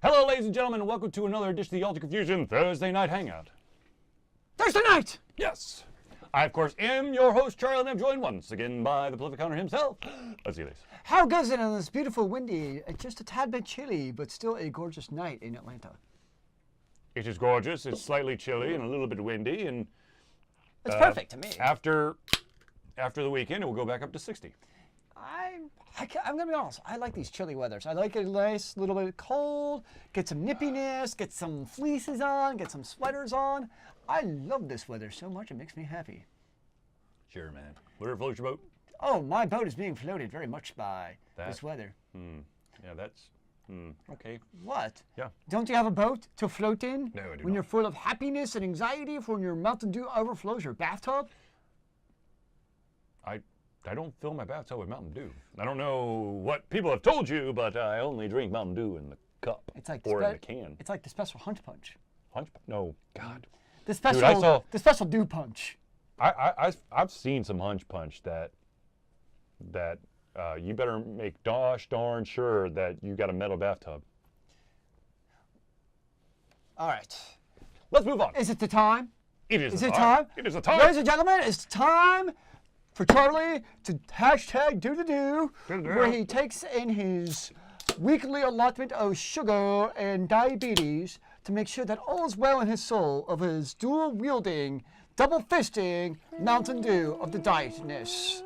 Hello, ladies and gentlemen, and welcome to another edition of the Ultra Confusion Thursday Night Hangout. Thursday night! Yes. I, of course, am your host, Charlie, and I'm joined once again by the prolific hunter himself, Zealeus. How goes it on this beautiful, windy, just a tad bit chilly, but still a gorgeous night in Atlanta? It is gorgeous. It's slightly chilly and a little bit windy, and It's perfect to me. after the weekend, it will go back up to 60. I'm going to be honest. I like these chilly weathers. I like it nice, a little bit cold, get some nippiness, get some fleeces on, get some sweaters on. I love this weather so much, it makes me happy. Sure, man. Whatever floats your boat. Oh, my boat is being floated very much by this weather. Yeah, that's... okay. What? Yeah. Don't you have a boat to float in? No, I do When not. you're full of happiness and anxiety when your Mountain Dew overflows your bathtub? I don't fill my bathtub with Mountain Dew. I don't know what people have told you, but I only drink Mountain Dew in the cup or in the can. It's like the special Hunt Punch. No, God. The special, Dude, the special Dew Punch. I've seen some Hunch Punch that you better make gosh darn sure that you got a metal bathtub. All right. Let's move on. Is it the time? It is Is the it time. time? It is the time. Ladies and gentlemen, it's time for Charlie to hashtag do the do, where he takes in his weekly allotment of sugar and diabetes to make sure that all is well in his soul of his dual-wielding, double-fisting Mountain Dew of the dietness.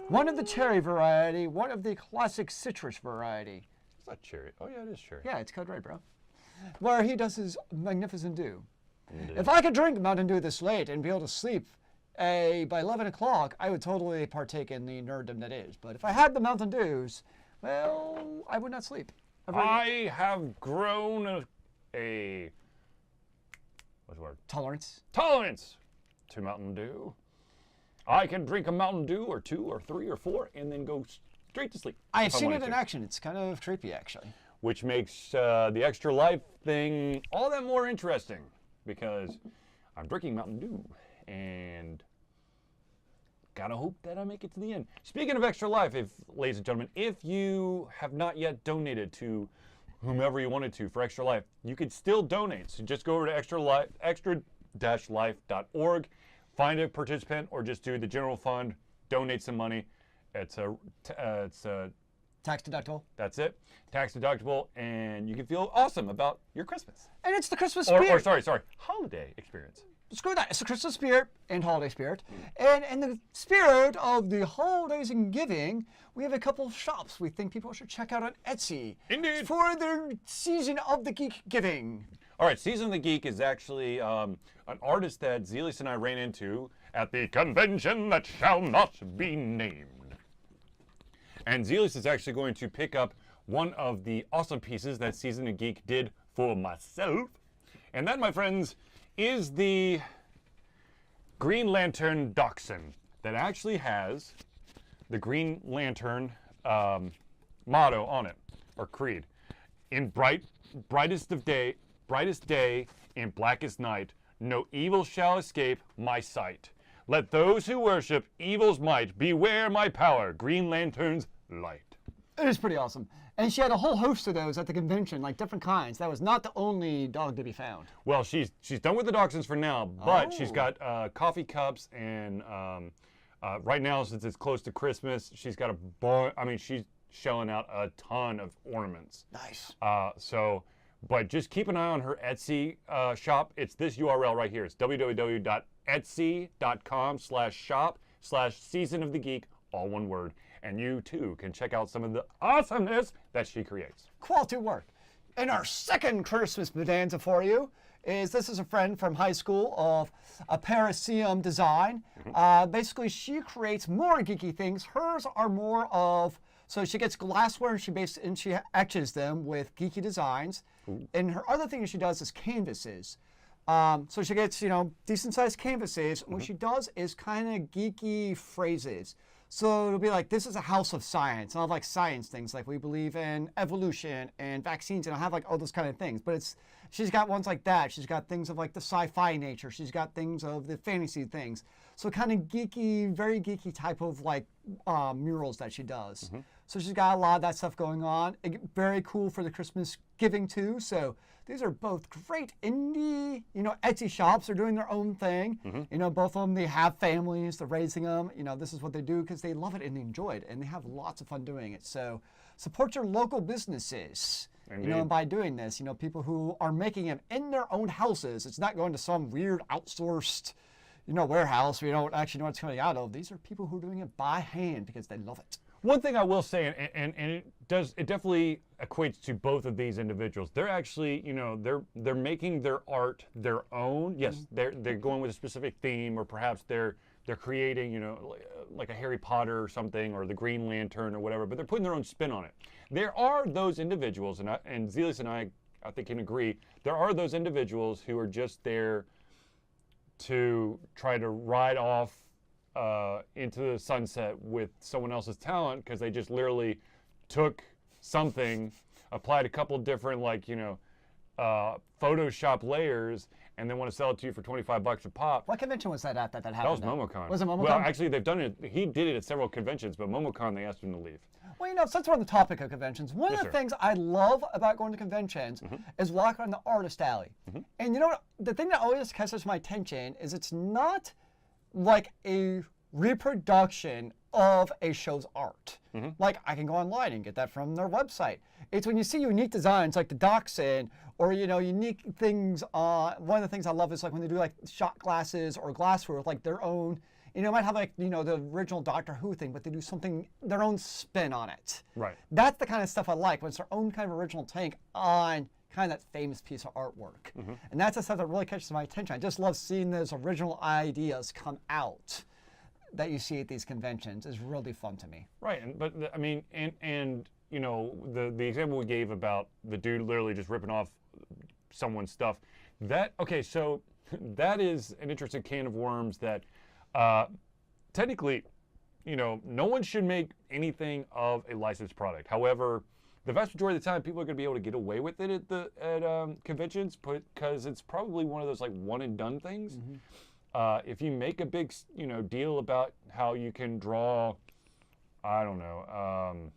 One of the cherry variety, one of the classic citrus variety. It's not cherry. Oh, yeah, it is cherry. Yeah, it's code red, bro. Where he does his magnificent dew. Indeed. If I could drink Mountain Dew this late and be able to sleep by 11 o'clock, I would totally partake in the nerddom that is. But if I had the Mountain Dews, well, I would not sleep. I have grown a what's the word? Tolerance. Tolerance to Mountain Dew. I can drink a Mountain Dew or 2 or 3 or 4 and then go straight to sleep. I have if seen wanted it in to. action. It's kind of creepy, actually. Which makes the extra life thing all that more interesting because I'm drinking Mountain Dew and gotta hope that I make it to the end. Speaking of extra life, ladies and gentlemen, if you have not yet donated to whomever you wanted to for Extra Life, you could still donate. So just go over to extra-life.org, find a participant, or just do the general fund, donate some money. It's a Tax deductible. that's it. Tax deductible, and you can feel awesome about your Christmas. And it's the Christmas spirit. Or sorry, holiday experience. Screw that. It's the Christmas spirit and holiday spirit. And in the spirit of the holidays and giving, we have a couple of shops we think people should check out on Etsy. Indeed. For their season of the geek giving. All right, Season of the Geek is actually an artist that Zealeus and I ran into at the convention that shall not be named. And Zealeus is actually going to pick up one of the awesome pieces that Season of the Geek did for myself. And that, my friends, is the Green Lantern Dachshund that actually has the Green Lantern motto on it, or creed. In brightest day in blackest night, no evil shall escape my sight. Let those who worship evil's might beware my power, Green Lantern's light. It is pretty awesome. And she had a whole host of those at the convention, like different kinds. That was not the only dog to be found. Well, she's done with the dachshunds for now, but she's Oh. got coffee cups and right now, since it's close to Christmas, she's got she's shelling out a ton of ornaments. Nice. But just keep an eye on her Etsy shop. It's this URL right here. It's www.etsy.com/shop/Season of the Geek, all one word. And you too can check out some of the awesomeness that she creates. Quality work. And our second Christmas bonanza for you is this is a friend from high school of a Parisium design. Basically, she creates more geeky things. Hers are more of, so she gets glassware and she etches them with geeky designs. And her other thing she does is canvases. So she gets, decent sized canvases. And what she does is kind of geeky phrases. So it'll be like, this is a house of science. And I'll have like science things, like we believe in evolution and vaccines, and I'll have like all those kind of things. But she's got ones like that. She's got things of like the sci-fi nature. She's got things of the fantasy things. So kind of geeky, very geeky type of like murals that she does. So she's got a lot of that stuff going on. Very cool for the Christmas giving too. So these are both great indie, Etsy shops. They're doing their own thing. Both of them, they have families, they're raising them. This is what they do because they love it and they enjoy it and they have lots of fun doing it. So support your local businesses. And by doing this, people who are making them in their own houses. It's not going to some weird outsourced, warehouse we don't actually know what's coming out of. These are people who are doing it by hand because they love it. One thing I will say, and it definitely equates to both of these individuals. They're actually, they're making their art their own. Yes, they're going with a specific theme, or perhaps they're creating, like a Harry Potter or something, or the Green Lantern or whatever. But they're putting their own spin on it. There are those individuals, and Zealeus and I think can agree. There are those individuals who are just there to try to ride off into the sunset with someone else's talent, because they just literally took something, applied a couple different Photoshop layers, and then want to sell it to you for $25 a pop. What convention was that at that happened? That was MomoCon. Was it MomoCon? Well, actually, they've done it. He did it at several conventions, but MomoCon, they asked him to leave. Well, since we're on the topic of conventions, one of the things I love about going to conventions is walking around the artist alley. And the thing that always catches my attention is it's not like a reproduction of a show's art. Like, I can go online and get that from their website. It's when you see unique designs like the Dachshund, or unique things. One of the things I love is like when they do like shot glasses or glassware with like their own. Might have like the original Doctor Who thing, but they do something their own spin on it. Right. That's the kind of stuff I like, when it's their own kind of original take on kind of that famous piece of artwork. And that's the stuff that really catches my attention. I just love seeing those original ideas come out that you see at these conventions. Is really fun to me. Right, the example we gave about the dude literally just ripping off someone's stuff. So that is an interesting can of worms that technically, no one should make anything of a licensed product. However, the vast majority of the time, people are going to be able to get away with it at conventions, because it's probably one of those like one and done things. If you make a big, deal about how you can draw, I don't know,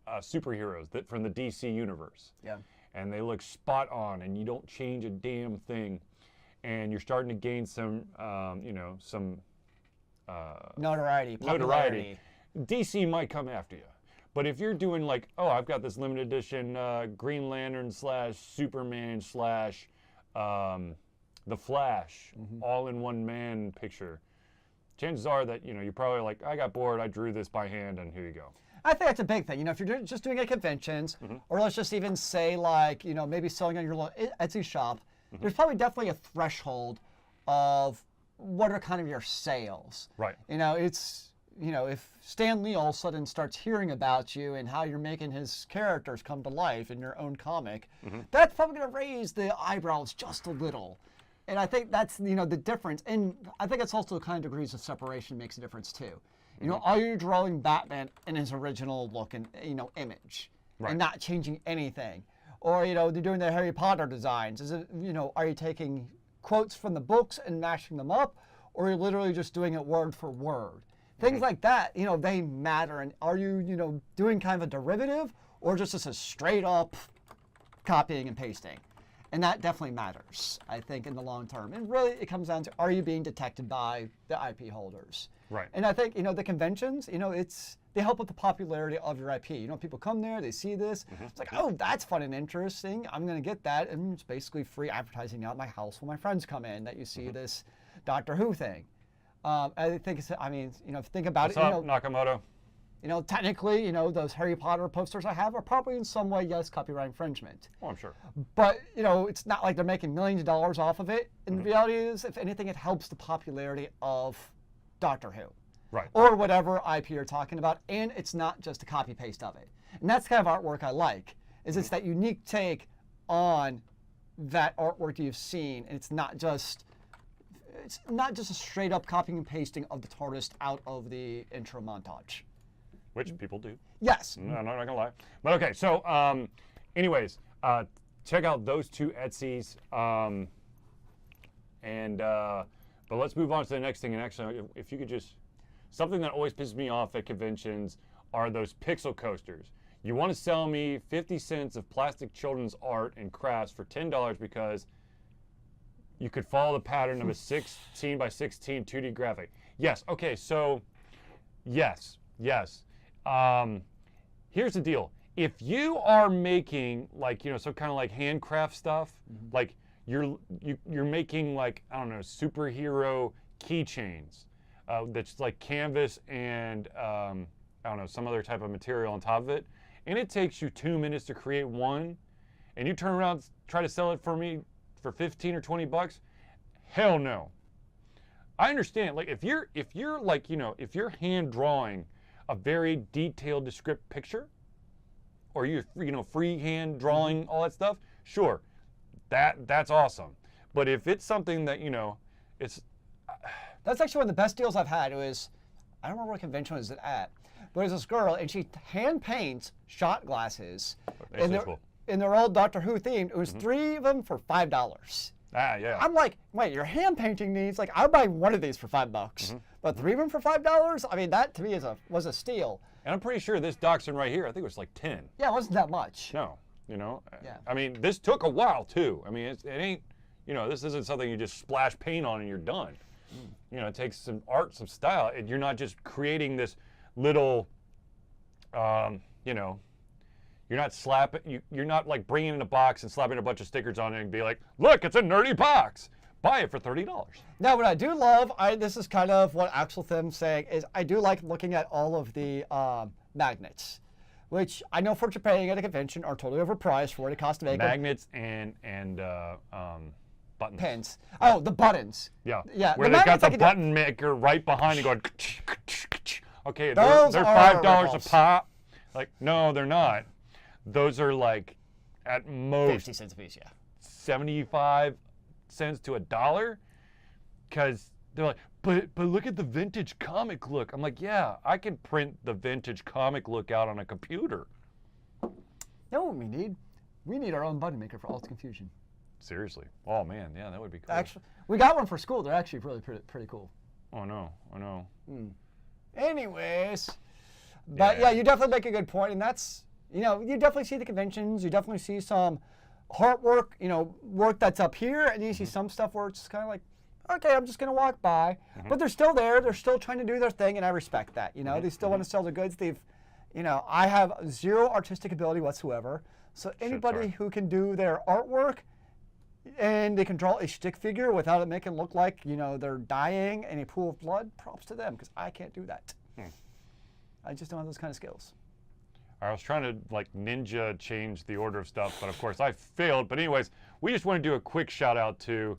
superheroes from the DC universe, and they look spot on, and you don't change a damn thing, and you're starting to gain some, notoriety, popularity. DC might come after you. But if you're doing like, oh, I've got this limited edition Green Lantern / Superman / The Flash, all-in-one man picture, chances are that, you're probably like, I got bored, I drew this by hand, and here you go. I think that's a big thing. If you're just doing it at conventions, or let's just even say like, maybe selling on your little Etsy shop, there's probably definitely a threshold of what are kind of your sales. Right. It's, if Stan Lee all of a sudden starts hearing about you and how you're making his characters come to life in your own comic, that's probably going to raise the eyebrows just a little. And I think that's, the difference. And I think it's also kind of degrees of separation makes a difference too. Are you drawing Batman in his original look and, image, and not changing anything? Or, they're doing the Harry Potter designs. Is it, are you taking quotes from the books and mashing them up? Or are you literally just doing it word for word? Things like that, they matter. And are you, doing kind of a derivative, or just a straight up copying and pasting? And that definitely matters, I think, in the long term. And really, it comes down to, are you being detected by the IP holders? Right. And I think, the conventions, they help with the popularity of your IP. People come there, they see this. It's like, oh, that's fun and interesting. I'm going to get that. And it's basically free advertising out my house when my friends come in that you see this Doctor Who thing. I think it's, if you think about What's up, Nakamoto? Technically, those Harry Potter posters I have are probably in some way, yes, copyright infringement. Oh, I'm sure. But, it's not like they're making millions of dollars off of it. And the reality is, if anything, it helps the popularity of Doctor Who. Right. Or whatever IP you're talking about. And it's not just a copy paste of it. And that's kind of artwork I like, is it's that unique take on that artwork you've seen. And it's not just a straight up copying and pasting of the TARDIS out of the intro montage. Which people do. Yes. No, I'm not going to lie. But okay, so anyways, check out those two Etsys. But let's move on to the next thing. And actually, if you could just, something that always pisses me off at conventions are those pixel coasters. You want to sell me 50 cents of plastic children's art and crafts for $10 because you could follow the pattern of a 16 by 16 2D graphic. Yes, okay, so yes. Here's the deal. If you are making like, some kind of like handcraft stuff, like you're making like, I don't know, superhero keychains that's like canvas and I don't know, some other type of material on top of it, and it takes you 2 minutes to create one, and you turn around try to sell it for me for 15 or 20 bucks, hell no. I understand, like if you're like, if you're hand drawing a very detailed descriptive picture, or you're freehand drawing all that stuff, sure, that's awesome. But if it's something that it's That's actually one of the best deals I've had. It was, I don't remember what convention was it at, but it was this girl, and she hand paints shot glasses, and they're all Doctor Who themed. It was 3 of them for $5. Ah, yeah. I'm like, wait, you're hand painting these? Like, I'll buy one of these for $5, but 3 of them for $5? I mean, that to me was a steal. And I'm pretty sure this dachshund right here, I think it was like 10. Yeah, it wasn't that much. No, Yeah. I mean, this took a while too. I mean, it ain't, this isn't something you just splash paint on and you're done. It takes some art, some style. And you're not just creating this little, you're not you're not like bringing in a box and slapping a bunch of stickers on it and be like, look, it's a nerdy box. Buy it for $30. Now, what I do love, this is kind of what Axel Thim's saying, is I do like looking at all of the magnets, which I know for Japan at a convention are totally overpriced for what it costs to make them. Magnets and buttons. Pins. Oh, the buttons. Yeah. Yeah. Where they've got the button maker right behind you going, okay, they're Those are $5 a ripoffs. pop. Like, no, they're not. Those are like, at most, 50 cents a piece, yeah. 75 cents to $1, because they're like, but look at the vintage comic look. I'm like, yeah, I can print the vintage comic look out on a computer. You know what we need? We need our own button maker for Alt Confusion. Seriously. Oh man, yeah, that would be cool. Actually, we got one for school. They're actually really pretty cool. Oh no, I know. Anyways, but yeah, you definitely make a good point, and that's, you definitely see the conventions. You definitely see some artwork, work that's up here, and you see some stuff where it's kind of like, okay, I'm just gonna walk by, but they're still there. They're still trying to do their thing, and I respect that. They still want to sell the goods. I have zero artistic ability whatsoever. So anybody who can do their artwork and they can draw a stick figure without it making it look like they're dying in a pool of blood, props to them, because I can't do that. I just don't have those kind of skills. I was trying to like ninja change the order of stuff, but of course I failed. But anyways, we just want to do a quick shout out to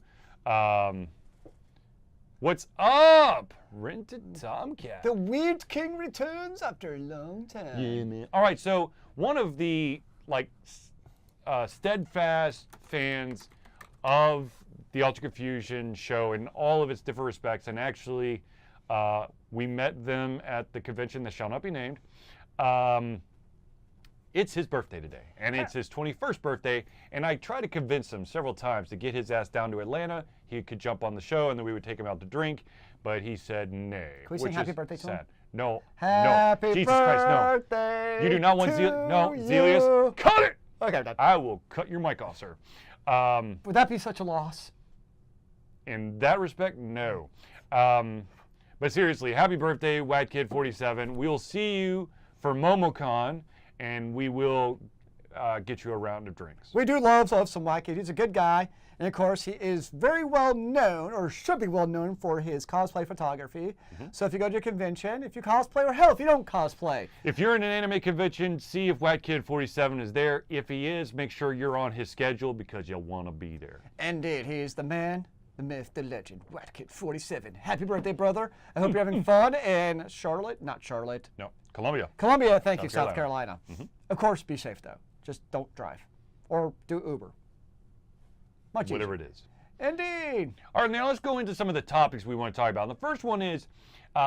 what's up, Rented Tomcat. The Weed King returns after a long time. Yeah, man. All right, so one of the steadfast fans of the Ultra Confusion show in all of its different respects, and actually we met them at the convention that shall not be named. It's his birthday today, and it's his 21st birthday, and I tried to convince him several times to get his ass down to Atlanta. He could jump on the show, and then we would take him out to drink, but he said nay. Can we sing happy birthday to him? No, Happy no. Jesus Christ, no. birthday You do not want to No, you. Zealeus, cut it! Okay, I'm done. I will cut your mic off, sir. Would that be such a loss? In that respect, no. But seriously, happy birthday, WhiteKid47. We will see you for MomoCon, and we will get you a round of drinks. We do love some White Kid. He's a good guy. And of course, he is very well known, or should be well known, for his cosplay photography. So if you go to a convention, if you cosplay, or hell, if you don't cosplay. If you're in an anime convention, see if WhiteKid47 is there. If he is, make sure you're on his schedule because you'll want to be there. Indeed, he is the man, the myth, the legend, White Kid 47. Happy birthday, brother. I hope you're having fun in Charlotte. Not Charlotte. No, Columbia. Columbia, thank you, South South Carolina. Of course, be safe, though. Just don't drive. Or do Uber. Much easier. Whatever it is. Indeed. All right, now let's go into some of the topics we want to talk about. The first one is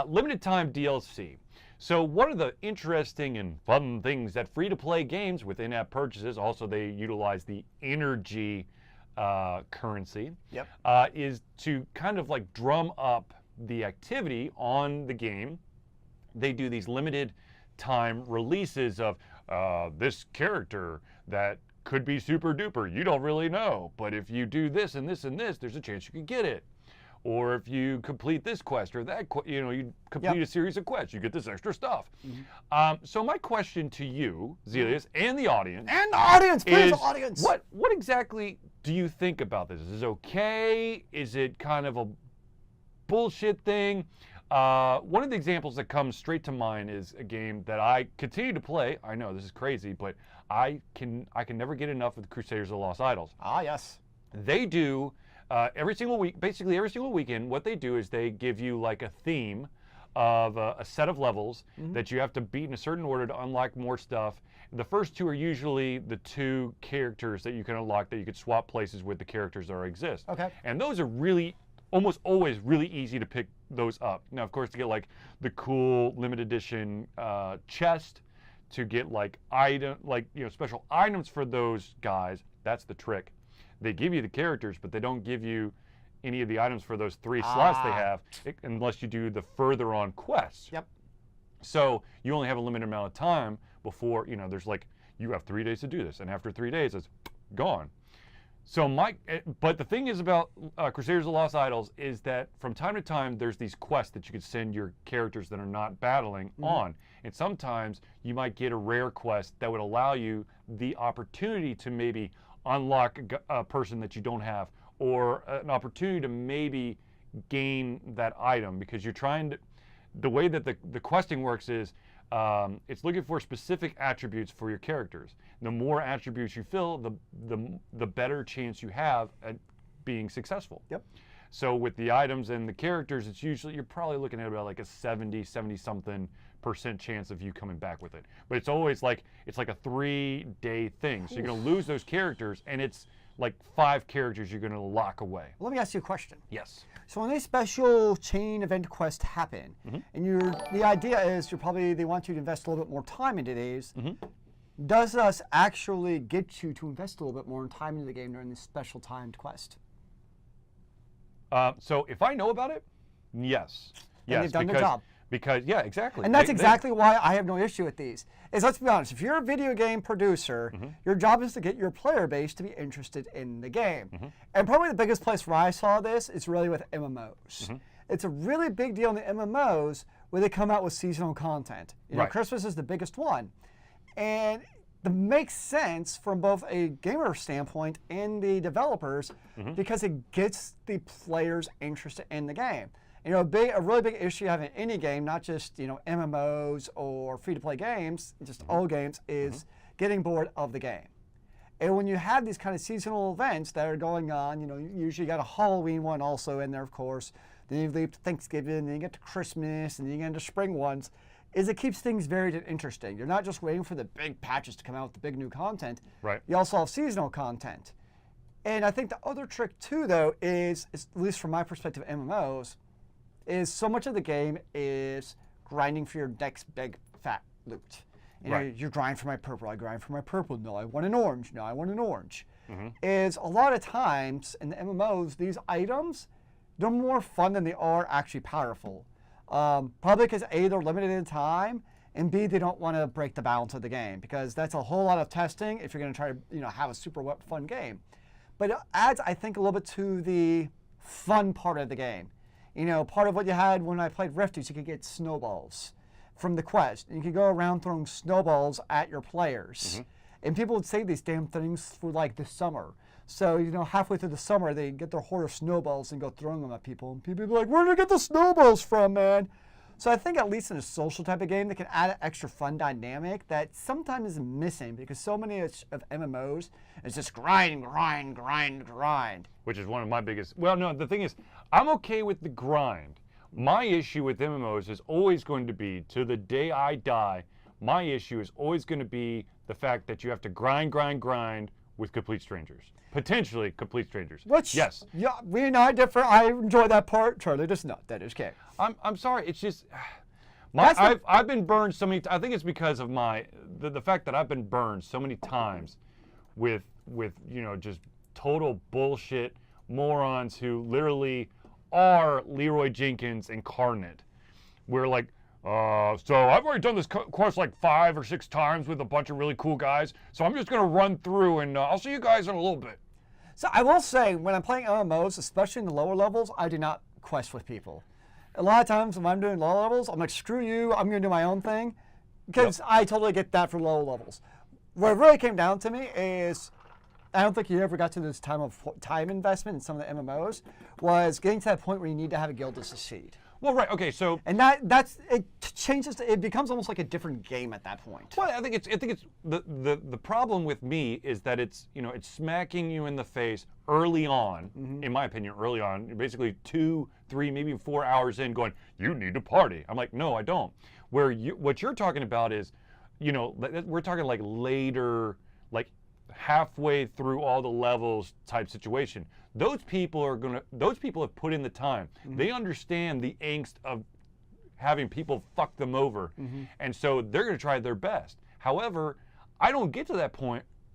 limited time DLC. So what are the interesting and fun things that free-to-play games with in-app purchases, also they utilize the energy currency, is to kind of like drum up the activity on the game. They do these limited time releases of this character that could be super duper. You don't really know, but if you do this and this and this, there's a chance you can get it. Or if you complete this quest or that, you complete a series of quests, you get this extra stuff. So my question to you, Zealeus, and the audience, please, is audience. what exactly do you think about this? Is it okay? Is it kind of a bullshit thing? One of the examples that comes straight to mind is a game that I continue to play. I know this is crazy, but I can never get enough of the Crusaders of the Lost Idols. Ah, yes. They do every single week, basically every single weekend. What they do is they give you like a theme of a set of levels that you have to beat in a certain order to unlock more stuff. The first two are usually the two characters that you can unlock that you could swap places with the characters that already exist. Okay. And those are really almost always really easy to pick those up. Now, of course, to get like the cool limited edition chest, to get like special items for those guys, that's the trick. They give you the characters, but they don't give you any of the items for those 3 slots they have, unless you do the further on quests. Yep. So you only have a limited amount of time before, there's like, you have 3 days to do this, and after 3 days, it's gone. So but the thing is about Crusaders of the Lost Idols is that from time to time, there's these quests that you could send your characters that are not battling on. And sometimes you might get a rare quest that would allow you the opportunity to maybe unlock a person that you don't have, or an opportunity to maybe gain that item, because you're trying to, the way that the questing works is, it's looking for specific attributes for your characters. The more attributes you fill, the better chance you have at being successful. Yep. So with the items and the characters, it's usually, you're probably looking at about like a 70 something % chance of you coming back with it. But it's always like, it's like a 3-day thing. So you're gonna lose those characters, and it's like 5 characters you're gonna lock away. Let me ask you a question. Yes. So when these special chain event quests happen, and the idea is they want you to invest a little bit more time into these, does us actually get you to invest a little bit more time into the game during this special timed quest? So if I know about it, yes. And they've done their job. Because, yeah, exactly. And that's exactly why I have no issue with these. Is, let's be honest, if you're a video game producer, your job is to get your player base to be interested in the game. And probably the biggest place where I saw this is really with MMOs. It's a really big deal in the MMOs where they come out with seasonal content. Christmas is the biggest one. And it makes sense from both a gamer standpoint and the developers, because it gets the players interested in the game. A really big issue you have in any game, not just MMOs or free-to-play games, just all games, is getting bored of the game. And when you have these kind of seasonal events that are going on, you usually got a Halloween one also in there, of course. Then you leave to Thanksgiving, then you get to Christmas, and then you get into spring ones. It keeps things varied and interesting. You're not just waiting for the big patches to come out with the big new content. Right. You also have seasonal content. And I think the other trick too, though, is at least from my perspective, MMOs, is so much of the game is grinding for your next big fat loot. You grind for my purple, I grind for my purple, no, I want an orange, no, I want an orange. Is a lot of times in the MMOs, these items, they're more fun than they are actually powerful. Probably because A, they're limited in time, and B, they don't want to break the balance of the game, because that's a whole lot of testing if you're going to try to have a super fun game. But it adds, I think, a little bit to the fun part of the game. Part of what you had when I played Rift is you could get snowballs from the quest. And you could go around throwing snowballs at your players. And people would save these damn things for like the summer. So, halfway through the summer, they get their hoard of snowballs and go throwing them at people. And people would be like, where did I get the snowballs from, man? So I think at least in a social type of game, they can add an extra fun dynamic that sometimes is missing, because so many of MMOs is just grind, grind, grind, grind. Which is one of my biggest, well, no, the thing is, I'm okay with the grind. My issue with MMOs is always going to be, to the day I die, my issue is always going to be the fact that you have to grind, grind, grind with complete strangers. Potentially complete strangers. Which, yes. Yeah, we and I differ. I enjoy that part. Charlie does not. That is okay. I'm sorry. It's just, I've been burned so many. I think it's because of the fact that I've been burned so many times with just total bullshit morons who literally are Leroy Jenkins incarnate. We're like, So I've already done this quest like 5 or 6 times with a bunch of really cool guys. So I'm just going to run through and I'll see you guys in a little bit. So I will say, when I'm playing MMOs, especially in the lower levels, I do not quest with people. A lot of times when I'm doing low levels, I'm like, screw you, I'm going to do my own thing. Because I totally get that for low levels. What it really came down to me is, I don't think you ever got to this time investment in some of the MMOs, was getting to that point where you need to have a guild to succeed. Well, right, okay, so And it changes. It becomes almost like a different game at that point. well, I think it's the problem with me is that it's it's smacking you in the face early on, in my opinion, early on, basically 2, 3, maybe 4 hours in, going, you need to party. I'm like, no, I don't. What you're talking about is, we're talking like later, like halfway through all the levels type situation. Those people have put in the time. They understand the angst of having people fuck them over. And so they're going to try their best. However, I don't get to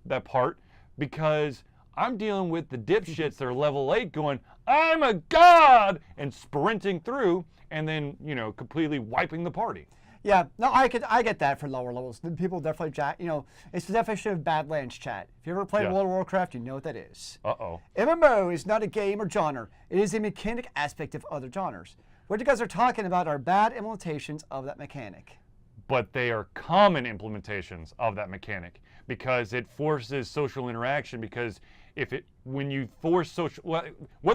that part, because I'm dealing with the dipshits that are level 8 going, I'm a god, and sprinting through and then, completely wiping the party. Yeah, no, I get that for lower levels. The people definitely it's the definition of Badlands chat. If you ever played World of Warcraft, you know what that is. Uh-oh. MMO is not a game or genre. It is a mechanic aspect of other genres. What you guys are talking about are bad implementations of that mechanic. But they are common implementations of that mechanic, because it forces social interaction. Because when you force what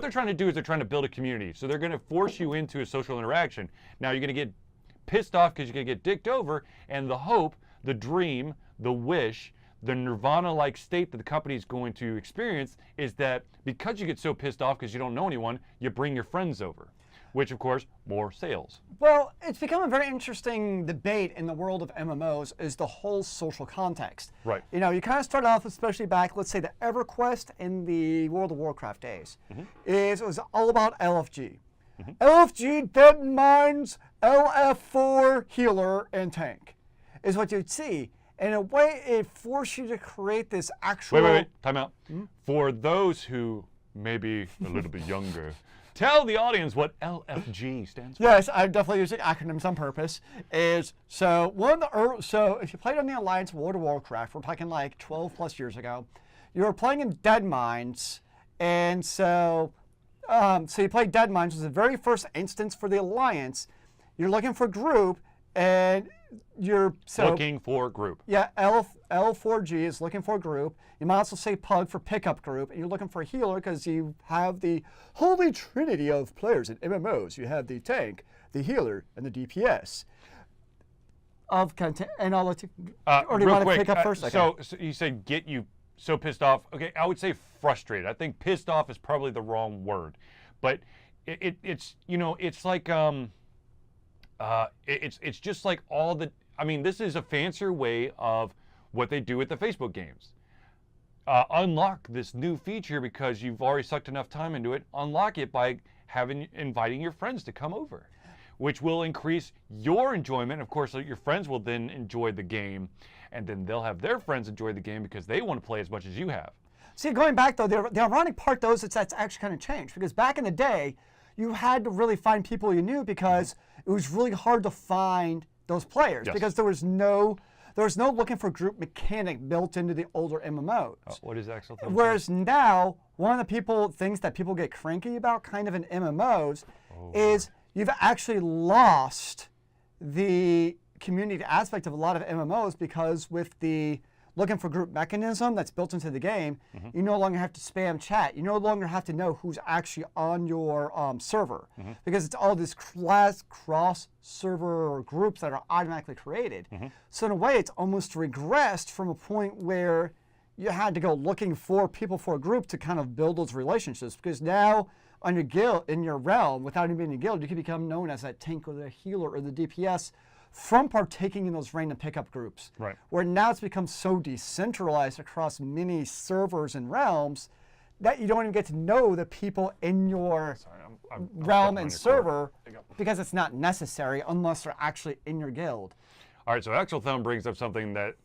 they're trying to do is they're trying to build a community. So they're going to force you into a social interaction. Now you're going to get pissed off because you're going to get dicked over, and the hope, the dream, the wish, the nirvana-like state that the company is going to experience is that because you get so pissed off because you don't know anyone, you bring your friends over, which of course, more sales. Well, it's become a very interesting debate in the world of MMOs, is the whole social context. Right. You kind of start off, especially back, let's say the EverQuest in the World of Warcraft days, it was all about LFG. LFG, Dead Mines, LF4, Healer, and Tank is what you'd see. In a way, it forced you to create this actual... Wait, time out. For those who may be a little bit younger, tell the audience what LFG stands for. Yes, I'm definitely using acronyms on purpose. So if you played on the Alliance World of Warcraft, we're talking like 12 plus years ago, you were playing in Dead Mines, and so you played Dead Mines, was the very first instance for the Alliance. You're looking for group, and looking for group. Yeah, L4G is looking for a group. You might also say Pug for pickup group, and you're looking for a healer because you have the holy trinity of players in MMOs. You have the tank, the healer, and the DPS. And I'll let you. Or do you want to pick up first? Okay. So you said get you so pissed off. Okay, I would say frustrated. I think pissed off is probably the wrong word, but it's it's like it's just like all the. I mean, this is a fancier way of what they do with the Facebook games. Unlock this new feature because you've already sucked enough time into it. Unlock it by inviting your friends to come over, which will increase your enjoyment. Of course, your friends will then enjoy the game, and then they'll have their friends enjoy the game because they want to play as much as you have. See, going back though, the ironic part though is that's actually kind of changed, because back in the day, you had to really find people you knew because it was really hard to find those players because there was no looking for group mechanic built into the older MMOs. What is Axel? Whereas now, one of the things that people get cranky about kind of in MMOs is you've actually lost the community aspect of a lot of MMOs, because with the looking for group mechanism that's built into the game, you no longer have to spam chat. You no longer have to know who's actually on your server, because it's all this cross-server groups that are automatically created. So in a way, it's almost regressed from a point where you had to go looking for people for a group to kind of build those relationships, because now on your guild, in your realm, without even being in a guild, you can become known as that tank or the healer or the DPS from partaking in those random pickup groups. Right. Where now it's become so decentralized across many servers and realms that you don't even get to know the people in your realm and server, because it's not necessary unless they're actually in your guild. All right, so Axel Thumb brings up something that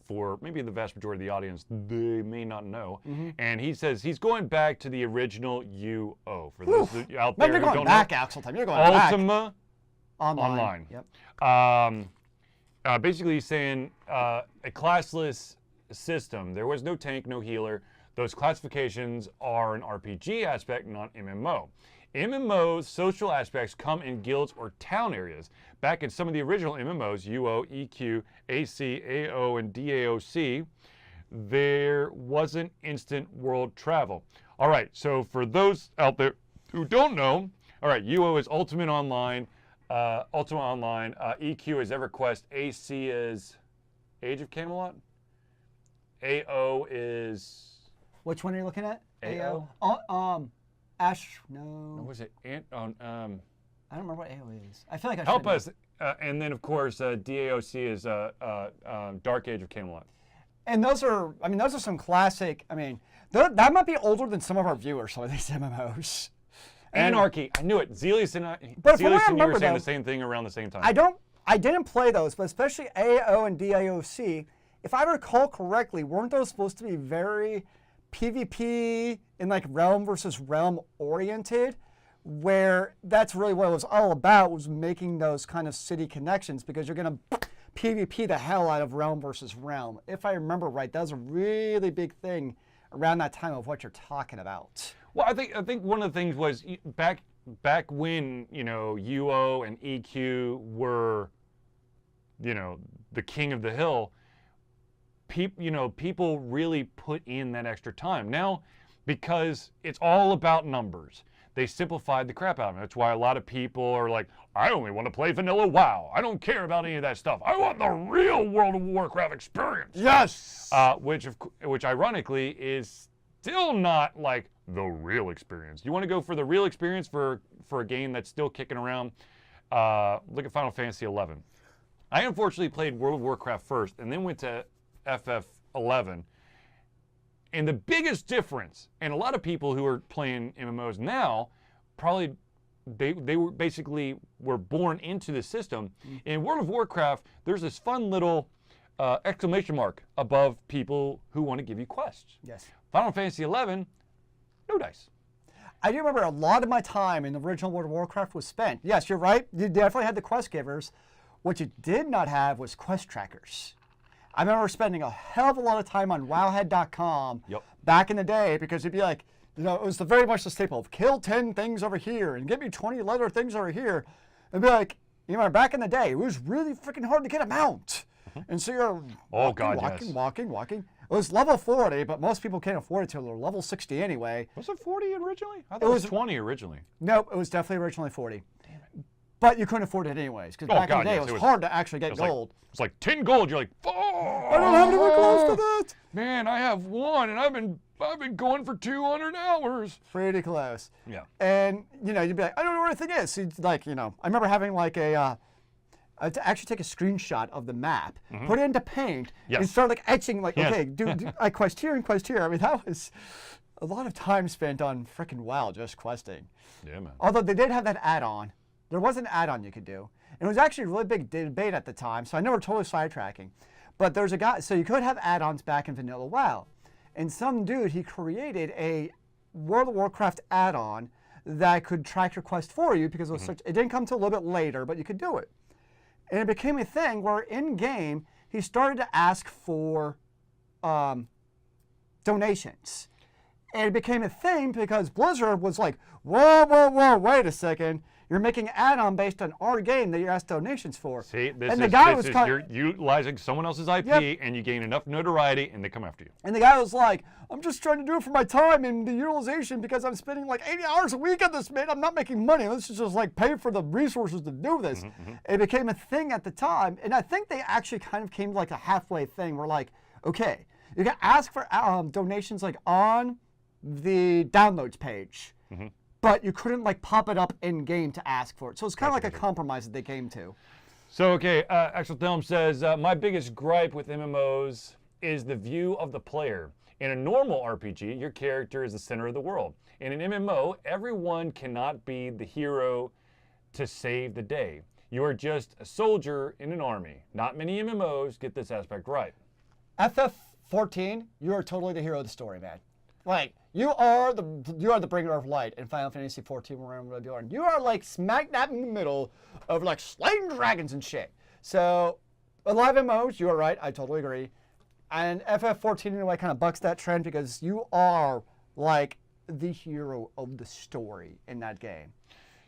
for maybe the vast majority of the audience, they may not know. And he says he's going back to the original UO. For those out there who don't know. You're going back, Axel Thumb. You're going back. Ultima Online. Yep. Basically saying a classless system. There was no tank, no healer. Those classifications are an RPG aspect, not MMO. MMO's social aspects come in guilds or town areas. Back in some of the original MMOs, UO, EQ, AC, AO, and DAOC, there wasn't instant world travel. All right, so for those out there who don't know, all right, UO is Ultimate Online, EQ is EverQuest, AC is Age of Camelot, AO is... Which one are you looking at? AO? Ash, no. What was it? I don't remember what AO is. I feel like I Help should us. And then, of course, DAOC is Dark Age of Camelot. And those are some classic, that might be older than some of our viewers, some of these MMOs. Anarchy. I knew it. Zealeus and But from what I you were remember, saying though, the same thing around the same time. I didn't play those, but especially AO and DAOC, if I recall correctly, weren't those supposed to be very PvP and like realm versus realm oriented, where that's really what it was all about, was making those kind of city connections, because you're going to PvP the hell out of realm versus realm. If I remember right, that was a really big thing around that time of what you're talking about. Well, I think one of the things was back when, UO and EQ were, the king of the hill. People really put in that extra time. Now, because it's all about numbers, they simplified the crap out of it. That's why a lot of people are like, I only want to play vanilla WoW. I don't care about any of that stuff. I want the real World of Warcraft experience. Yes! Which ironically is still not like the real experience. You want to go for the real experience for a game that's still kicking around? Look at Final Fantasy XI. I unfortunately played World of Warcraft first and then went to FF11. And the biggest difference, and a lot of people who are playing MMOs now, probably they were basically were born into the system. In World of Warcraft, there's this fun little exclamation mark above people who want to give you quests. Yes. Final Fantasy XI, no dice. I do remember a lot of my time in the original World of Warcraft was spent. Yes, you're right. You definitely had the quest givers. What you did not have was quest trackers. I remember spending a hell of a lot of time on wowhead.com back in the day, because it'd be like, it was very much the staple of kill 10 things over here and get me 20 leather things over here. And be like, back in the day, it was really freaking hard to get a mount. And so you're walking. It was level 40, but most people can't afford it till they're level 60 anyway. Was it 40 originally? I thought it was 20 originally. Nope, it was definitely originally 40. Damn it. But you couldn't afford it anyways, because back in the day, it was hard to actually get gold. It's like 10 gold. You're like, oh, I don't have anywhere close to that. Man, I have one, and I've been going for 200 hours. Pretty close. Yeah. And you'd be like, I don't know where everything is. So I remember having like to actually take a screenshot of the map, put it into Paint, and start like etching, like, okay, do I quest here and quest here. That was a lot of time spent on frickin' WoW just questing. Yeah, man. Although they did have that add-on. There was an add-on you could do. And it was actually a really big debate at the time, so I know we're totally sidetracking. But there's a guy, so you could have add-ons back in vanilla WoW. And some dude, he created a World of Warcraft add-on that could track your quest for you, because it was it didn't come till a little bit later, but you could do it. And it became a thing where in-game, he started to ask for donations. And it became a thing because Blizzard was like, whoa, wait a second. You're making an add-on based on our game that you asked donations for. See, you're utilizing someone else's IP, and you gain enough notoriety, and they come after you. And the guy was like, I'm just trying to do it for my time and the utilization, because I'm spending like 80 hours a week on this, man. I'm not making money. Let's just like pay for the resources to do this. It became a thing at the time, and I think they actually kind of came to like a halfway thing where like, okay, you can ask for donations like on the downloads page. But you couldn't like pop it up in game to ask for it. So it's kind of like a compromise that they came to. So, okay, Axel Thelm says, my biggest gripe with MMOs is the view of the player. In a normal RPG, your character is the center of the world. In an MMO, everyone cannot be the hero to save the day. You are just a soldier in an army. Not many MMOs get this aspect right. FF14, you are totally the hero of the story, man. Like you are the bringer of light in Final Fantasy 14 Realm of Bjorn. You are like smack dab in the middle of like slaying dragons and shit. So a lot of MMOs, you are right. I totally agree. And FF14 in a way kind of bucks that trend because you are like the hero of the story in that game.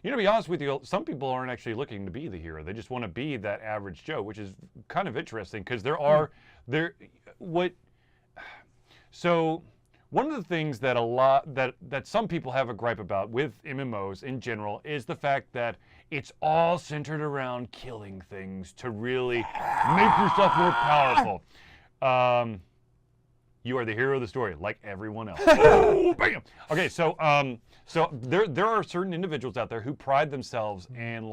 You know, to be honest with you, some people aren't actually looking to be the hero. They just want to be that average Joe, which is kind of interesting because So one of the things that that some people have a gripe about with MMOs in general is the fact that it's all centered around killing things to really make yourself more powerful. You are the hero of the story, like everyone else. Oh, bam! Okay, so there are certain individuals out there who pride themselves in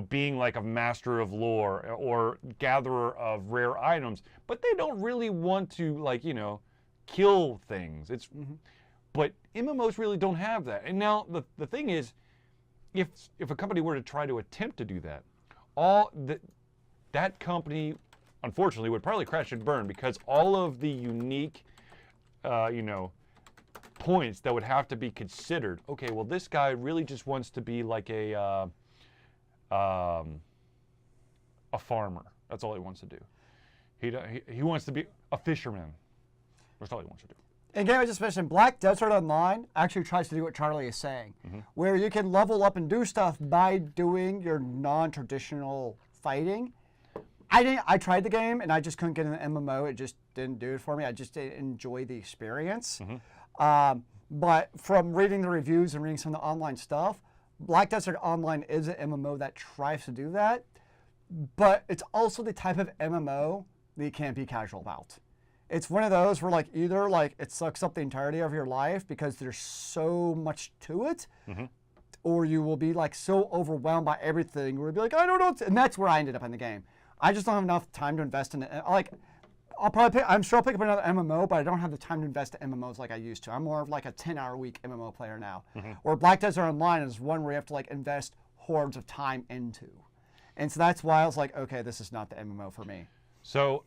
being like a master of lore or gatherer of rare items, but they don't really want to kill things. But MMOs really don't have that. And now the thing is, if a company were to try to attempt to do that, that company unfortunately would probably crash and burn because all of the unique points that would have to be considered. Okay, well, this guy really just wants to be like a farmer. That's all he wants to do. He wants to be a fisherman. That's all he wants to do. Again, I just mentioned Black Desert Online actually tries to do what Charlie is saying, where you can level up and do stuff by doing your non-traditional fighting. I tried the game and I just couldn't get in the MMO. It just didn't do it for me. I just didn't enjoy the experience. But from reading the reviews and reading some of the online stuff, Black Desert Online is an MMO that tries to do that, but it's also the type of MMO that you can't be casual about. It's one of those where either it sucks up the entirety of your life because there's so much to it, or you will be so overwhelmed by everything where you'll be like, I don't know, and that's where I ended up in the game. I just don't have enough time to invest in it. I'm sure I'll pick up another MMO, but I don't have the time to invest in MMOs like I used to. I'm more of a 10-hour-a-week MMO player now. Or Black Desert Online is one where you have to invest hordes of time into. And so that's why I was like, okay, this is not the MMO for me. So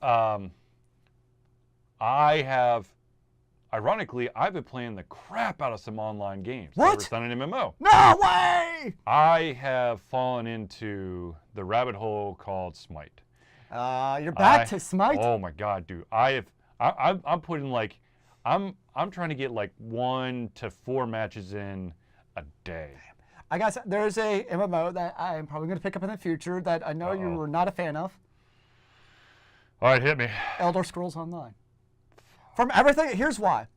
ironically, I've been playing the crap out of some online games. What? Never done an MMO. No way! I have fallen into the rabbit hole called Smite. You're back to Smite? Oh my God, dude! I'm putting I'm trying to get 1 to 4 matches in a day. I guess there's a MMO that I'm probably going to pick up in the future that I know you were not a fan of. All right, hit me. Elder Scrolls Online. From everything, here's why.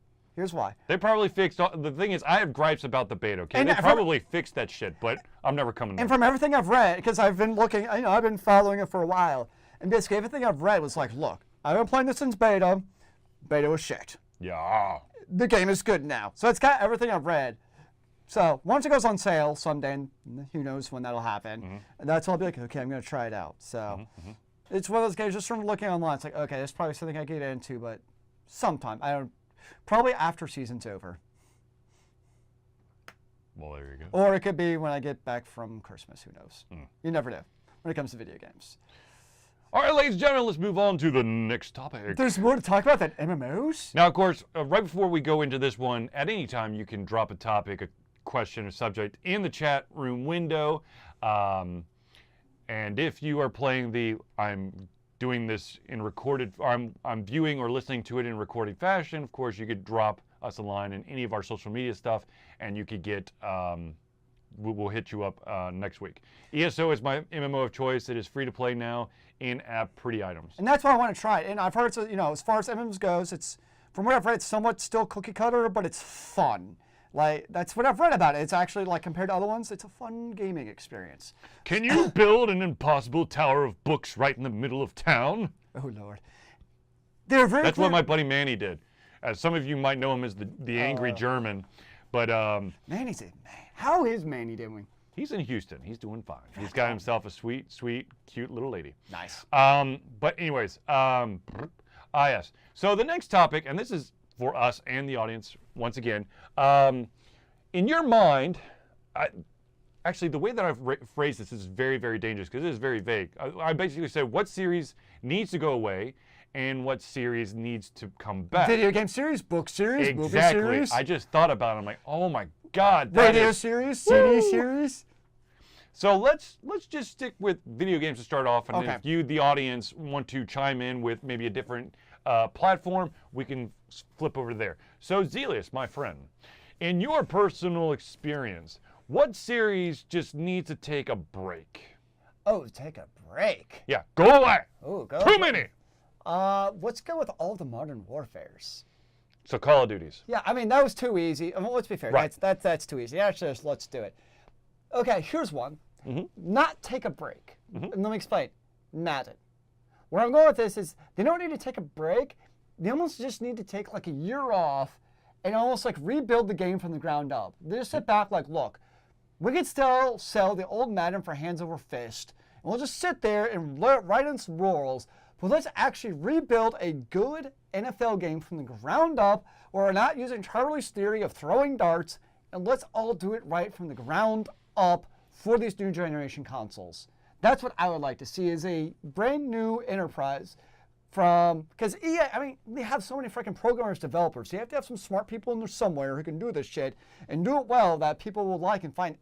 They probably fixed the thing is, I have gripes about the beta, okay? They probably fixed that shit, but I'm never coming there. And from everything I've read, because I've been looking, I've been following it for a while, and basically everything I've read was look, I've been playing this since beta. Beta was shit. Yeah. The game is good now. So it's got everything I've read. So once it goes on sale someday, and who knows when that'll happen, and that's when I'll be like, okay, I'm going to try it out. So it's one of those games just from looking online, it's okay, there's probably something I get into, but sometime. Probably after season's over. Well, there you go. Or it could be when I get back from Christmas. Who knows? You never know when it comes to video games. All right, ladies and gentlemen, let's move on to the next topic. There's more to talk about than MMOs? Now, of course, right before we go into this one, at any time you can drop a topic, a question, or subject in the chat room window. And if you are playing I'm doing this in recorded, or I'm viewing or listening to it in recorded fashion, of course, you could drop us a line in any of our social media stuff, and you could get, we'll hit you up next week. ESO is my MMO of choice. It is free to play now, in-app pretty items. And that's why I want to try it. And I've heard, as far as MMOs goes, it's, from what I've read, it's somewhat still cookie cutter, but it's fun. That's what I've read about it. It's actually, compared to other ones, it's a fun gaming experience. Can you build an impossible tower of books right in the middle of town? Oh, Lord. That's what my buddy Manny did. Some of you might know him as the angry German, but Manny's in. How is Manny doing? He's in Houston. He's doing fine. He's got himself a sweet, cute little lady. Nice. But anyways, yes. So the next topic, and this is for us and the audience once again. In your mind, actually the way that I've phrased this is very, very dangerous because it is very vague. I basically said what series needs to go away and what series needs to come back. Video game series, book series, movie Exactly. series, I just thought about it. I'm like, oh my God. that radio is- series, CD series. So let's just stick with video games to start off, and Okay. if you, the audience, want to chime in with maybe a different platform, we can flip over there. So Zealeus, my friend, in your personal experience, what series just needs to take a break? Oh, take a break. Yeah, go away. Oh, go. Too many. Let's go with all the Modern Warfares. So Call of Duties. Yeah, I mean that was too easy. Well, let's be fair. Right. That's too easy. Actually, let's do it. Okay, here's one. Not take a break. And let me explain. Madden. Where I'm going with this is they don't need to take a break. They almost just need to take like a year off and almost like rebuild the game from the ground up. They just sit back like, look, we could still sell the old Madden for hands over fist, and we'll just sit there and write in some laurels, but let's actually rebuild a good NFL game from the ground up where we're not using Charlie's theory of throwing darts, and let's all do it right from the ground up for these new generation consoles. That's what I would like to see, is a brand new enterprise from, because EA, I mean, they have so many freaking programmers, developers. So you have to have some smart people in there somewhere who can do this shit and do it well that people will like and find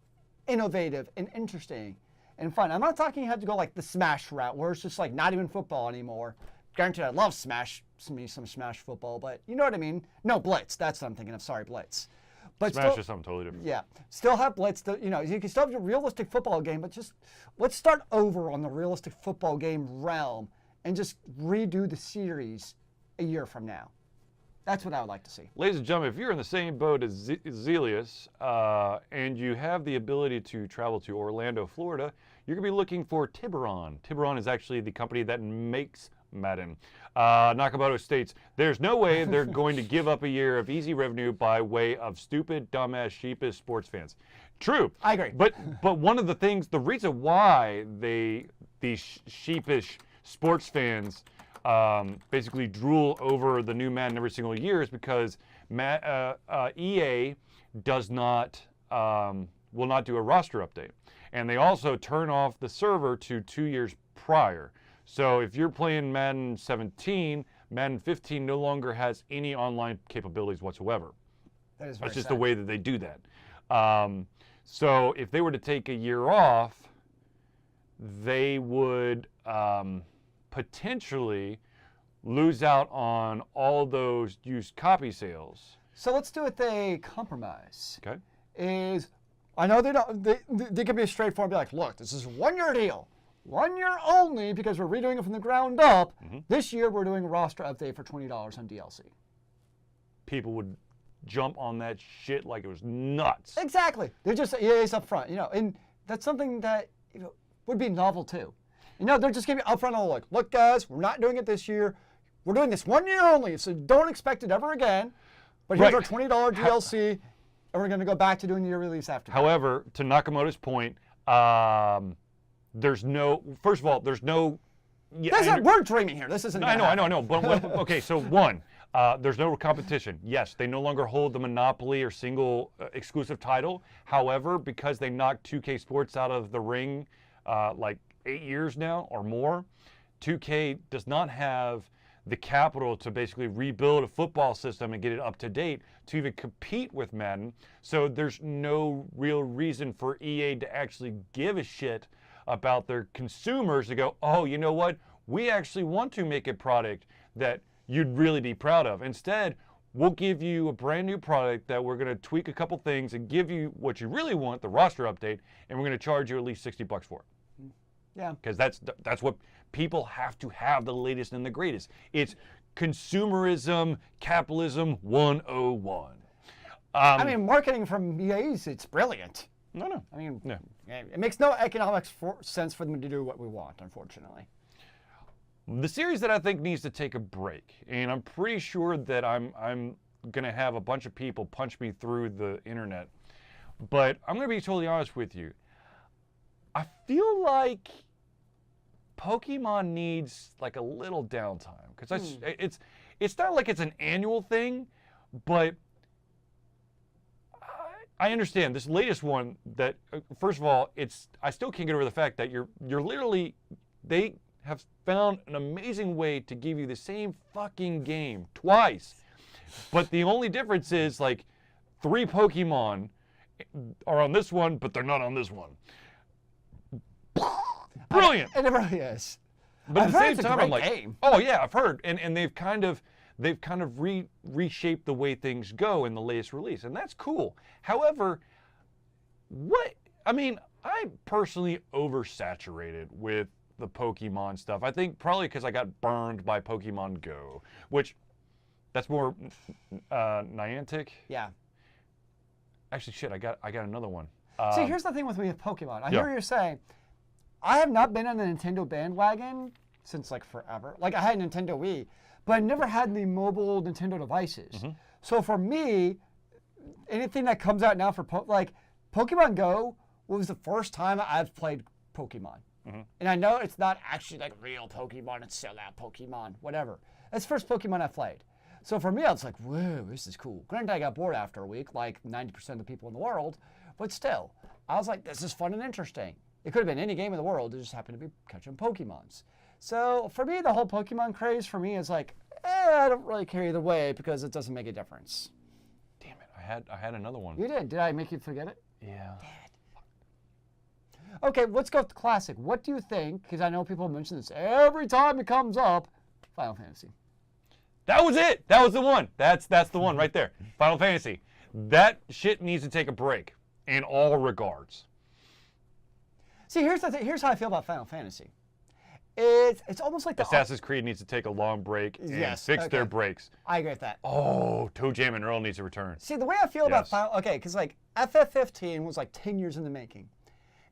innovative and interesting and fun. I'm not talking you have to go like the Smash route where it's just like not even football anymore. Granted, I love Smash, some Smash football, but you know what I mean? No, Blitz. That's what I'm thinking of. Sorry, Blitz. But Smash still, is something totally different. yeah, still have Blitz. You know, you can still have your realistic football game, but just let's start over on the realistic football game realm and just redo the series a year from now. That's what I would like to see. Ladies and gentlemen, if you're in the same boat as Zealeus and you have the ability to travel to Orlando, Florida, you're going to be looking for Tiburon. Tiburon is actually the company that makes Madden. Nakamoto states, there's no way they're going to give up a year of easy revenue by way of stupid, dumbass, sheepish sports fans. True. I agree. But one of the things, the reason why these sheepish sports fans basically drool over the new Madden every single year is because EA does not, will not do a roster update. And they also turn off the server to 2 years prior. So if you're playing Madden 17, Madden 15 no longer has any online capabilities whatsoever. That is very That's just sad. the way that they do that. So if they were to take a year off, they would potentially lose out on all those used copy sales. So let's do it a compromise. Okay. Is I know they can be straightforward and be like, look, this is a 1 year deal. 1 year only because we're redoing it from the ground up. This year we're doing a roster update for $20 on DLC. People would jump on that shit like it was nuts. Exactly. They're just EA's up front, you know, and that's something that would be novel too. You know, they're just gonna be upfront and like, look guys, we're not doing it this year. We're doing this 1 year only, so don't expect it ever again. But here's Right. our $20 DLC, and we're gonna go back to doing the year release after. However, to Nakamoto's point, there's no, first of all, there's no. Yeah, We're dreaming here. This isn't. I know. But okay, so one, there's no competition. Yes, they no longer hold the monopoly or single exclusive title. However, because they knocked 2K Sports out of the ring like 8 years now or more, 2K does not have the capital to basically rebuild a football system and get it up to date to even compete with Madden. So there's no real reason for EA to actually give a shit about their consumers to go, oh, you know what? We actually want to make a product that you'd really be proud of. Instead, we'll give you a brand new product that we're going to tweak a couple things and give you what you really want, the roster update, and we're going to charge you at least $60 for it. Yeah. Because that's what people have to have, the latest and the greatest. It's consumerism, capitalism 101. I mean, marketing from EA's, it's brilliant. No. I mean, No. it makes no economic sense for them to do what we want, unfortunately. The series that I think needs to take a break, and I'm pretty sure that I'm going to have a bunch of people punch me through the internet, but I'm going to be totally honest with you. I feel like Pokemon needs like a little downtime because it's not like it's an annual thing, but I understand this latest one that first of all, I still can't get over the fact that you're literally, they have found an amazing way to give you the same fucking game twice. But the only difference is, like, 3 Pokemon are on this one, but they're not on this one. Brilliant. It really is. But at the same it's a time, great I'm like, game. oh yeah, I've heard, and they've kind of reshaped the way things go in the latest release, and that's cool. However, I personally oversaturated with the Pokemon stuff. I think probably because I got burned by Pokemon Go, which that's more Niantic. Yeah. Actually, shit, I got another one. See, here's the thing with me with Pokemon. I Yeah. hear what you're saying. I have not been on the Nintendo bandwagon since like forever. Like I had a Nintendo Wii, but I never had the mobile Nintendo devices. So for me, anything that comes out now for like Pokemon Go was the first time I've played Pokemon. And I know it's not actually like real Pokemon, it's sellout Pokemon, whatever. It's the first Pokemon I played. So for me, I was like, whoa, this is cool. Granted, I got bored after a week, like 90% of the people in the world, but still, I was like, this is fun and interesting. It could have been any game in the world, it just happened to be catching Pokemons. So for me, the whole Pokemon craze for me is like, I don't really care either way because it doesn't make a difference. Damn it, I had another one. You did. Did I make you forget it? Yeah. Okay, let's go with the classic. What do you think, because I know people mention this every time it comes up, Final Fantasy. That was it. That was the one. That's the one right there. Final Fantasy. That shit needs to take a break in all regards. See, here's the thing. Here's how I feel about Final Fantasy. It's almost like the Assassin's Creed needs to take a long break and fix their breaks. I agree with that. Oh, Toe Jam and Earl needs to return. See, the way I feel about Final, okay, because like FF15 was like 10 years in the making.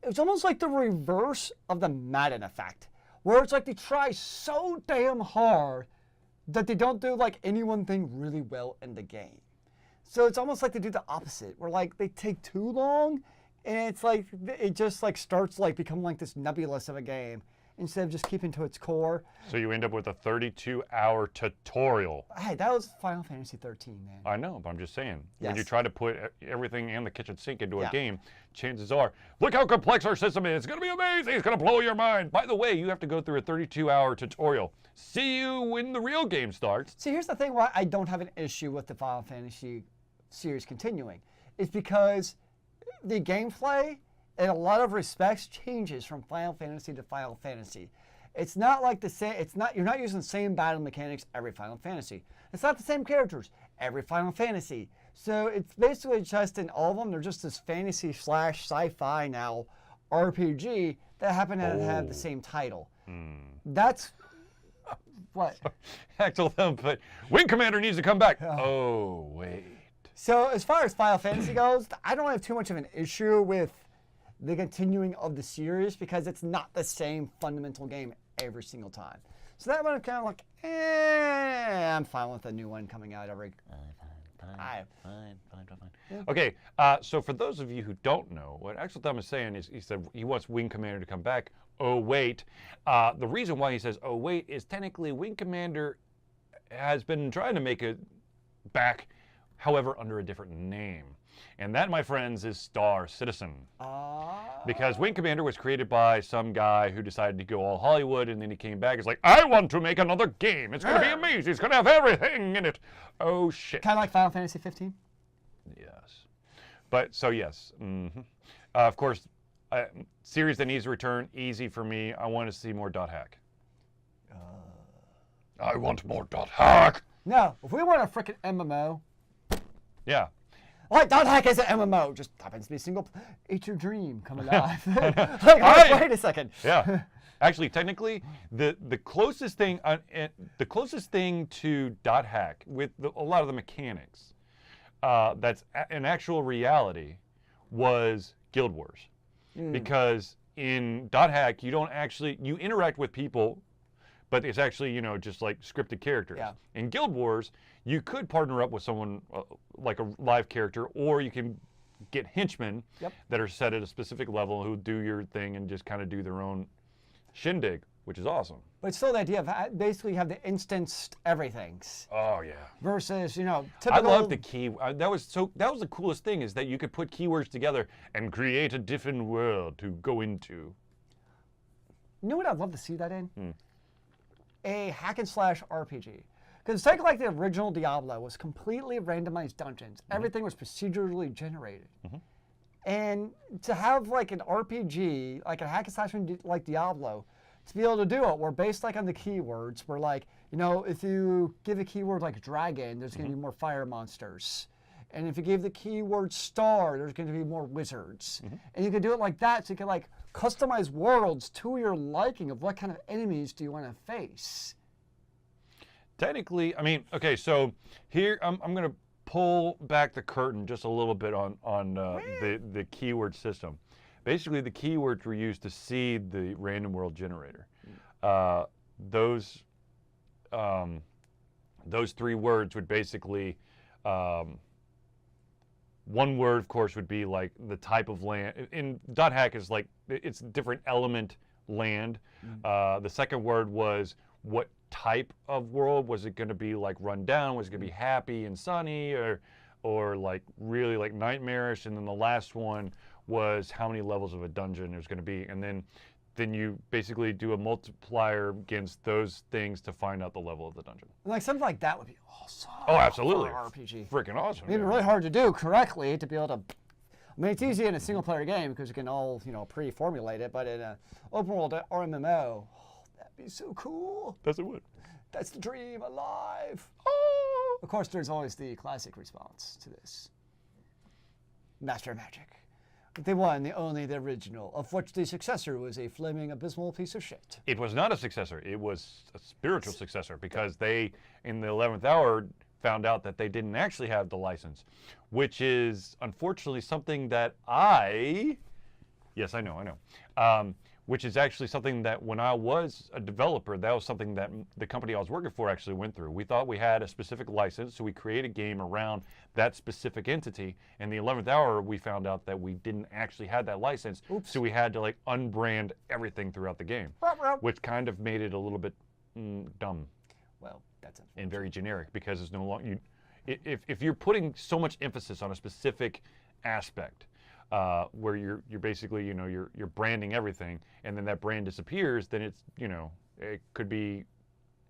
It was almost like the reverse of the Madden effect, where it's like they try so damn hard that they don't do like any one thing really well in the game. So it's almost like they do the opposite, where like they take too long, and it's like it just like starts like becoming like this nebulous of a game instead of just keeping to its core. So you end up with a 32-hour tutorial. Hey, that was Final Fantasy 13, man. I know, but I'm just saying. Yes. When you try to put everything and the kitchen sink into Yeah. a game, chances are, look how complex our system is. It's going to be amazing. It's going to blow your mind. By the way, you have to go through a 32-hour tutorial. See you when the real game starts. See, here's the thing why I don't have an issue with the Final Fantasy series continuing. It's because the gameplay, in a lot of respects, changes from Final Fantasy to Final Fantasy. It's not like the same. You're not using the same battle mechanics every Final Fantasy. It's not the same characters every Final Fantasy. So it's basically just in all of them, they're just this fantasy / sci-fi now RPG that happen to have the same title. That's what. Axel Thumb, but Wing Commander needs to come back. Oh, wait. So as far as Final Fantasy goes, I don't have too much of an issue with the continuing of the series because it's not the same fundamental game every single time. So that one I'm kind of like, I'm fine with a new one coming out every. Fine. Okay, so for those of you who don't know, what Axel Thumb is saying is he said he wants Wing Commander to come back. Oh, wait. The reason why he says, oh, wait, is technically Wing Commander has been trying to make it back, however, under a different name. And that, my friends, is Star Citizen. Because Wing Commander was created by some guy who decided to go all Hollywood, and then he came back. He's like, I want to make another game. It's going to be amazing. It's going to have everything in it. Oh, shit. Kind of like Final Fantasy 15? Yes. But, so yes. Of course, series that needs to return, easy for me. I want to see more .hack. I want more .hack. No, if we want a frickin' MMO. Yeah. Like, .hack is an MMO. Just happens to be single. It's your dream. Come alive. Like, wait a second. Yeah. Actually, technically, the closest thing to .hack with a lot of the mechanics that's an actual reality was Guild Wars, because in .hack you interact with people, but it's actually just like scripted characters. Yeah. In Guild Wars, you could partner up with someone like a live character, or you can get henchmen that are set at a specific level who do your thing and just kind of do their own shindig, which is awesome. But it's still the idea of basically you have the instanced everythings. Oh yeah. Versus, typical. I love the key. That was the coolest thing, is that you could put keywords together and create a different world to go into. You know what I'd love to see that in? a hack and slash RPG. Because take like the original Diablo was completely randomized dungeons. Everything was procedurally generated. And to have like an RPG, like a hack and slash like Diablo, to be able to do it, we're based like on the keywords. We're like, you know, if you give a keyword like dragon, there's going to be more fire monsters. And if you give the keyword star, there's going to be more wizards. And you can do it like that, so you can like customize worlds to your liking of what kind of enemies do you want to face. Technically, I mean, okay, so here I'm going to pull back the curtain just a little bit on the keyword system. Basically, the keywords were used to seed the random world generator. Those 3 words would basically, one word, of course, would be like the type of land. In .hack is like, it's different element land. The second word was what type of world. Was it going to be like run down? Was it going to be happy and sunny, or like really like nightmarish? And then the last one was how many levels of a dungeon there's going to be, and then you basically do a multiplier against those things to find out the level of the dungeon. And like something like that would be awesome. Oh, absolutely. For an RPG. Freaking awesome. It'd be really hard to do correctly to be able to. I mean, it's easy in a single player game because you can all, you know, pre-formulate it, but in an open world RMMO, that'd be so cool. Yes, it would. That's the dream alive. Oh! Of course, there's always the classic response to this. Master of Magic. The one, the only, the original, of which the successor was a flaming abysmal piece of shit. It was not a successor. It was a spiritual successor, because they, in the 11th hour, found out that they didn't actually have the license, which is unfortunately something that yes, I know, which is actually something that when I was a developer, that was something that the company I was working for actually went through. We thought we had a specific license, so we created a game around that specific entity. In the 11th hour, we found out that we didn't actually have that license. Oops. So we had to like unbrand everything throughout the game, which kind of made it a little bit dumb. Well, that's unfortunate. And very generic, because it's no longer, if you're putting so much emphasis on a specific aspect, where you're basically, you know, you're branding everything, and then that brand disappears, then it's, you know, it could be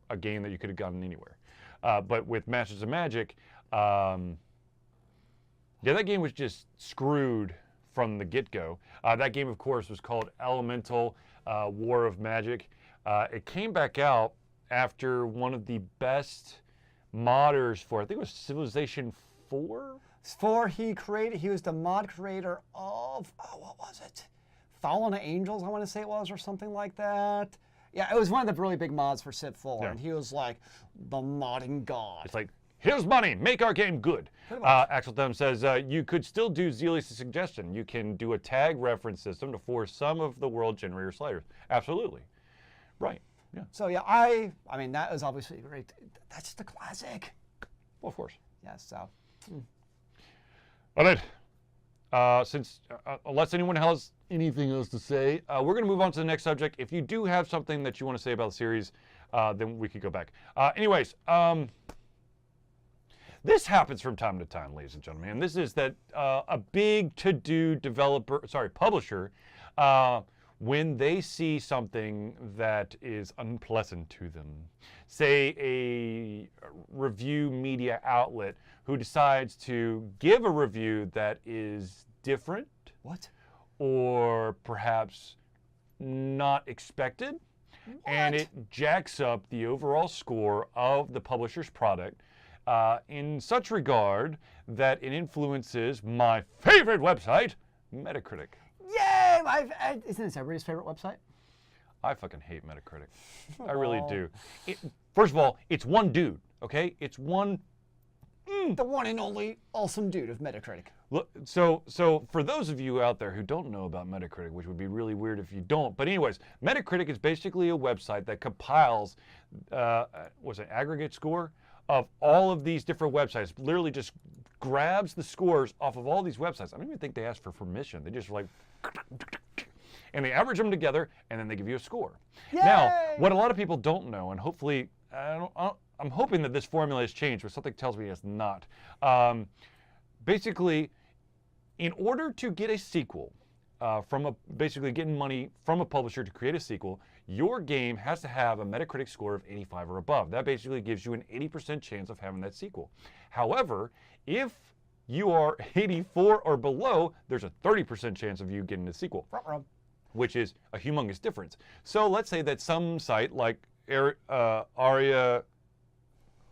a game that you could have gotten anywhere. But with Masters of Magic, yeah, that game was just screwed from the get-go. That game, of course, was called Elemental War of Magic. It came back out after one of the best modders for, I think it was Civilization 4? He was the mod creator of, what was it? Fallen Angels, I want to say it was, or something like that. Yeah, it was one of the really big mods for Civ 4, Yeah. and he was like the modding god. It's like, here's money, make our game good. Axel Thumb says, you could still do Zealeus' suggestion. You can do a tag reference system to force some of the world generator sliders. Absolutely. Right, yeah. So yeah, I mean, that was obviously great. That's the classic. Well, of course. Yeah, so. All right. Since, unless anyone has anything else to say, we're going to move on to the next subject. If you do have something that you want to say about the series, then we could go back. Anyways, this happens from time to time, ladies and gentlemen. And this is that a big to-do publisher, when they see something that is unpleasant to them, say a review media outlet who decides to give a review that is different, What? or perhaps not expected, and it jacks up the overall score of the publisher's product in such regard that it influences my favorite website, Metacritic. Yay! Isn't this everybody's favorite website? I fucking hate Metacritic. I really do. First of all, it's one dude, okay? It's one. The one and only awesome dude of Metacritic. Look, so for those of you out there who don't know about Metacritic, which would be really weird if you don't, but anyways, Metacritic is basically a website that compiles, what's an aggregate score of all of these different websites. Literally just grabs the scores off of all these websites. I don't even think they ask for permission. They just like, and they average them together, and then they give you a score. Yay! Now, what a lot of people don't know, and hopefully, I'm hoping that this formula has changed, but something tells me it's not. Basically, in order to get a sequel, basically getting money from a publisher to create a sequel, your game has to have a Metacritic score of 85 or above. That basically gives you an 80% chance of having that sequel. However, if you are 84 or below, there's a 30% chance of you getting the sequel, which is a humongous difference. So let's say that some site like Aria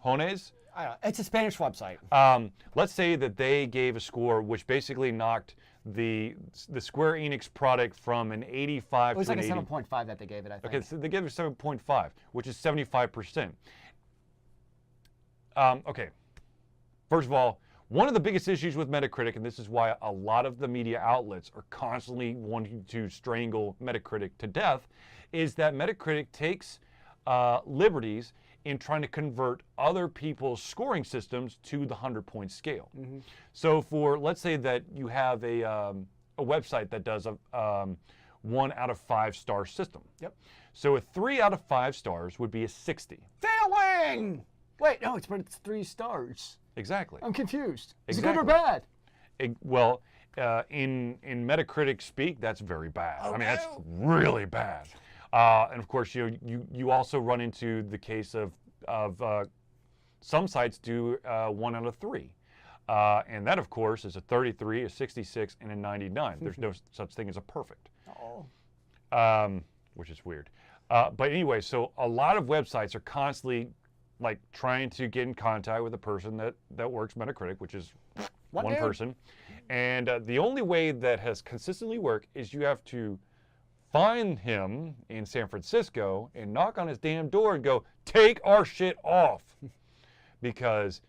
Jones, it's a Spanish website. let's say that they gave a score which basically knocked the Square Enix product from an 85 It was to like an a 80. 7.5 that they gave it, I think. Okay, so they gave it 7.5, which is 75%. Okay, first of all, one of the biggest issues with Metacritic, and this is why a lot of the media outlets are constantly wanting to strangle Metacritic to death, is that Metacritic takes liberties in trying to convert other people's scoring systems to the 100-point scale. So for, let's say that you have a website that does a 1 out of 5 star system. Yep. So a 3 out of 5 stars would be a 60. Failing! Wait, no, it's 3 stars. Exactly. I'm confused. Is it Exactly. good or bad? Well, in Metacritic speak, that's very bad. Oh, I mean, that's no. really bad. And of course, you also run into the case of some sites do 1 out of 3. And that, of course, is a 33, a 66, and a 99. There's no such thing as a perfect, which is weird. But anyway, so a lot of websites are constantly like trying to get in contact with a person that works Metacritic, which is one person. And the only way that has consistently worked is you have to find him in San Francisco and knock on his damn door and go, take our shit off. Because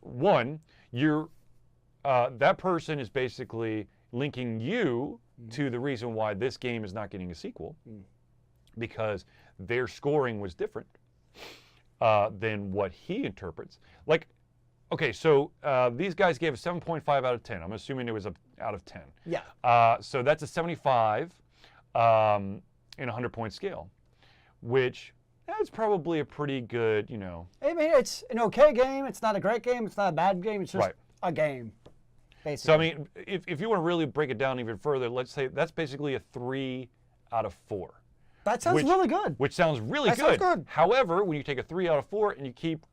one, that person is basically linking you to the reason why this game is not getting a sequel, because their scoring was different than what he interprets. Like, okay, so these guys gave a 7.5 out of 10. I'm assuming it was out of 10. Yeah. So that's a 75 in a 100-point scale, which that's probably a pretty good, you know. I mean, it's an okay game. It's not a great game. It's not a bad game. It's just a game, basically. So, I mean, if you want to really break it down even further, let's say that's basically a 3 out of 4. That sounds really good. Which sounds really good. Sounds good. However, when you take a 3 out of 4 and you keep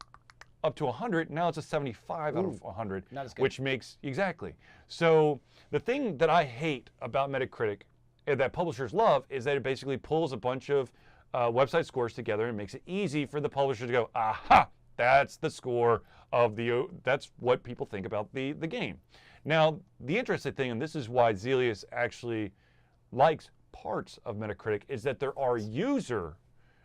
up to 100, now it's a 75 out of 100, not as good. which makes, exactly. So the thing that I hate about Metacritic that publishers love is that it basically pulls a bunch of website scores together and makes it easy for the publisher to go, aha, that's the score of that's what people think about the game. Now, the interesting thing, and this is why Zealeus actually likes parts of Metacritic, is that there are user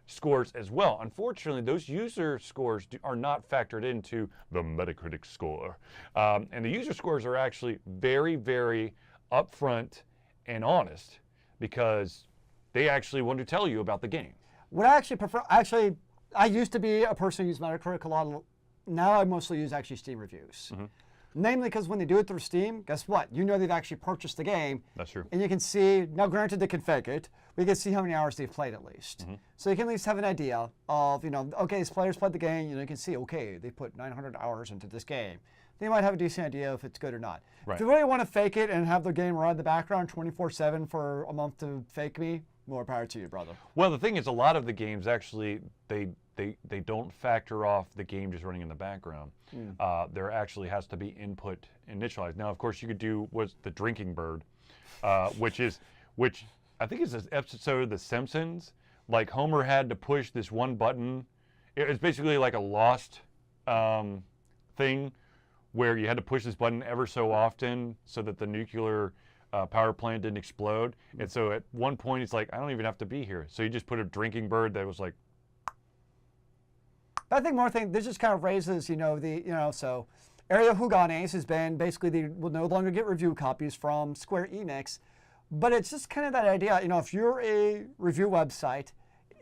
scores as well. Unfortunately, those user scores are not factored into the Metacritic score. And the user scores are actually very, very upfront and honest, because they actually want to tell you about the game. What I actually prefer, I used to be a person who used Metacritic a lot. Now I mostly use actually Steam reviews. Namely because when they do it through Steam, guess what? You know they've actually purchased the game. That's true. And you can see, now granted they can fake it, but you can see how many hours they've played at least. So you can at least have an idea of, you know, okay, these players played the game, you know, you can see, okay, they put 900 hours into this game. They might have a decent idea if it's good or not. Right. If you really want to fake it and have the game run in the background 24/7 for a month to fake me, more power to you, brother. Well, the thing is, a lot of the games actually, they don't factor off the game just running in the background. There actually has to be input initialized. Now, of course, you could do what's the drinking bird, which I think is an episode of The Simpsons. Like Homer had to push this one button. It's basically like a Lost thing where you had to push this button ever so often so that the nuclear power plant didn't explode. And so at one point, it's like, I don't even have to be here. So you just put a drinking bird that was like. I think more thing, this just kind of raises, you know, so Area Huganes has been basically, they will no longer get review copies from Square Enix. But it's just kind of that idea, you know, if you're a review website,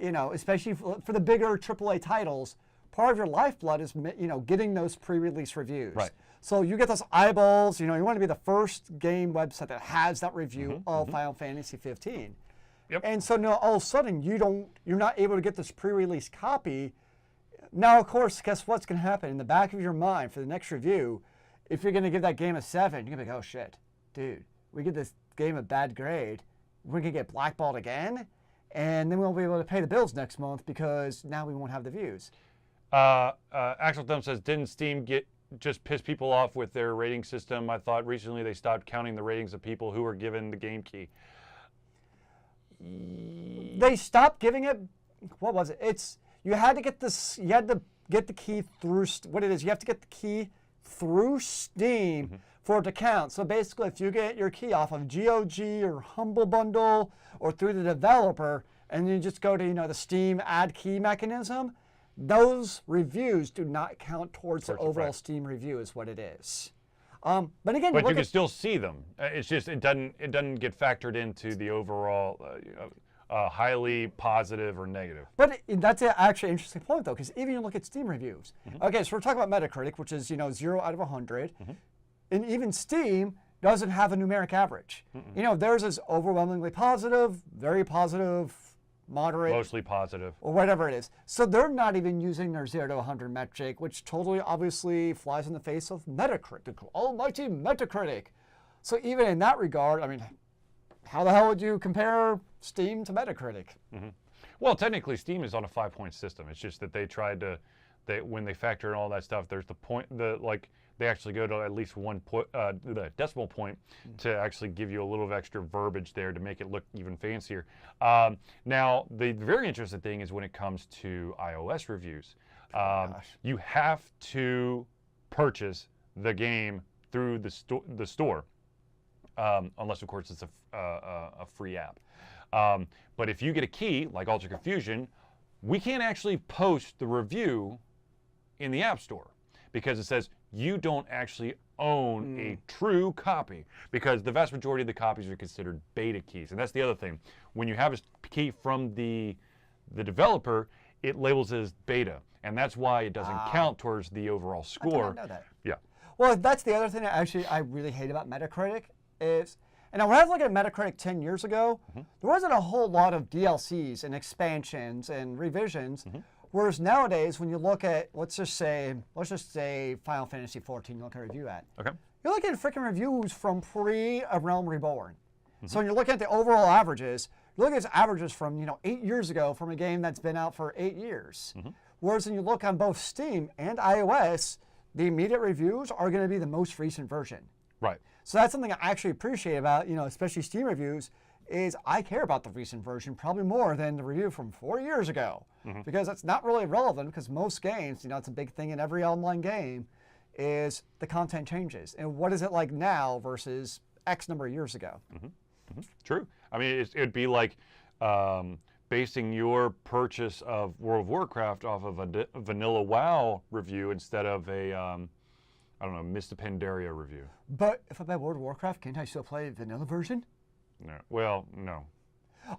you know, especially for the bigger AAA titles, part of your lifeblood is, you know, getting those pre-release reviews. Right. So you get those eyeballs, you know, you want to be the first game website that has that review of Final Fantasy 15. Yep. And so now all of a sudden you're not able to get this pre-release copy. Now, of course, guess what's going to happen in the back of your mind for the next review? If you're going to give that game a 7, you're going to be like, oh shit, dude, we give this game a bad grade, we're going to get blackballed again? and then we won't be able to pay the bills next month because now we won't have the views. Axel Thumb says, didn't Steam just piss people off with their rating system? I thought recently they stopped counting the ratings of people who were given the game key. They stopped giving it. What was it? You had to get this. You had to get the key through. What it is? You have to get the key through Steam for it to count. So basically, if you get your key off of GOG or Humble Bundle or through the developer, and you just go to the Steam add key mechanism, those reviews do not count towards the overall Steam review, is what it is. But again, you can still see them. It's just it doesn't get factored into the overall highly positive or negative. But that's an actually interesting point, though, because even you look at Steam reviews. Okay, so we're talking about Metacritic, which is 0 out of 100, and even Steam doesn't have a numeric average. Theirs is overwhelmingly positive, very positive, moderate, mostly positive, or whatever it is. So they're not even using their 0 to 100 metric, which totally obviously flies in the face of Metacritic, almighty Metacritic. So even in that regard, I mean, how the hell would you compare Steam to Metacritic? Well, technically, Steam is on a 5-point system. It's just that they tried to, when they factor in all that stuff, there's they actually go to at least the decimal point to actually give you a little of extra verbiage there to make it look even fancier. Now, the very interesting thing is when it comes to iOS reviews, you have to purchase the game through the store, unless, of course, it's a free app. But if you get a key, like Ultra Confusion, we can't actually post the review in the App Store because it says you don't actually own a true copy, because the vast majority of the copies are considered beta keys. And that's the other thing. When you have a key from the developer, it labels it as beta. And that's why it doesn't count towards the overall score. I did not know that. Yeah. Well, that's the other thing that actually I really hate about Metacritic is, and when I was looking at Metacritic 10 years ago, there wasn't a whole lot of DLCs and expansions and revisions. Whereas nowadays, when you look at, let's just say Final Fantasy XIV, you look at a review at. Okay. You're looking at freaking reviews from pre-A Realm Reborn. So when you're looking at the overall averages, you're looking at averages from 8 years ago from a game that's been out for 8 years. Whereas when you look on both Steam and iOS, the immediate reviews are going to be the most recent version. Right. So that's something I actually appreciate about, especially Steam reviews, is I care about the recent version probably more than the review from 4 years ago. Because that's not really relevant, because most games, it's a big thing in every online game, is the content changes. And what is it like now versus X number of years ago? True. I mean, it'd be like basing your purchase of World of Warcraft off of a vanilla WoW review instead of a, I don't know, Mist of Pandaria review. But if I buy World of Warcraft, can't I still play the vanilla version? No. Well, no.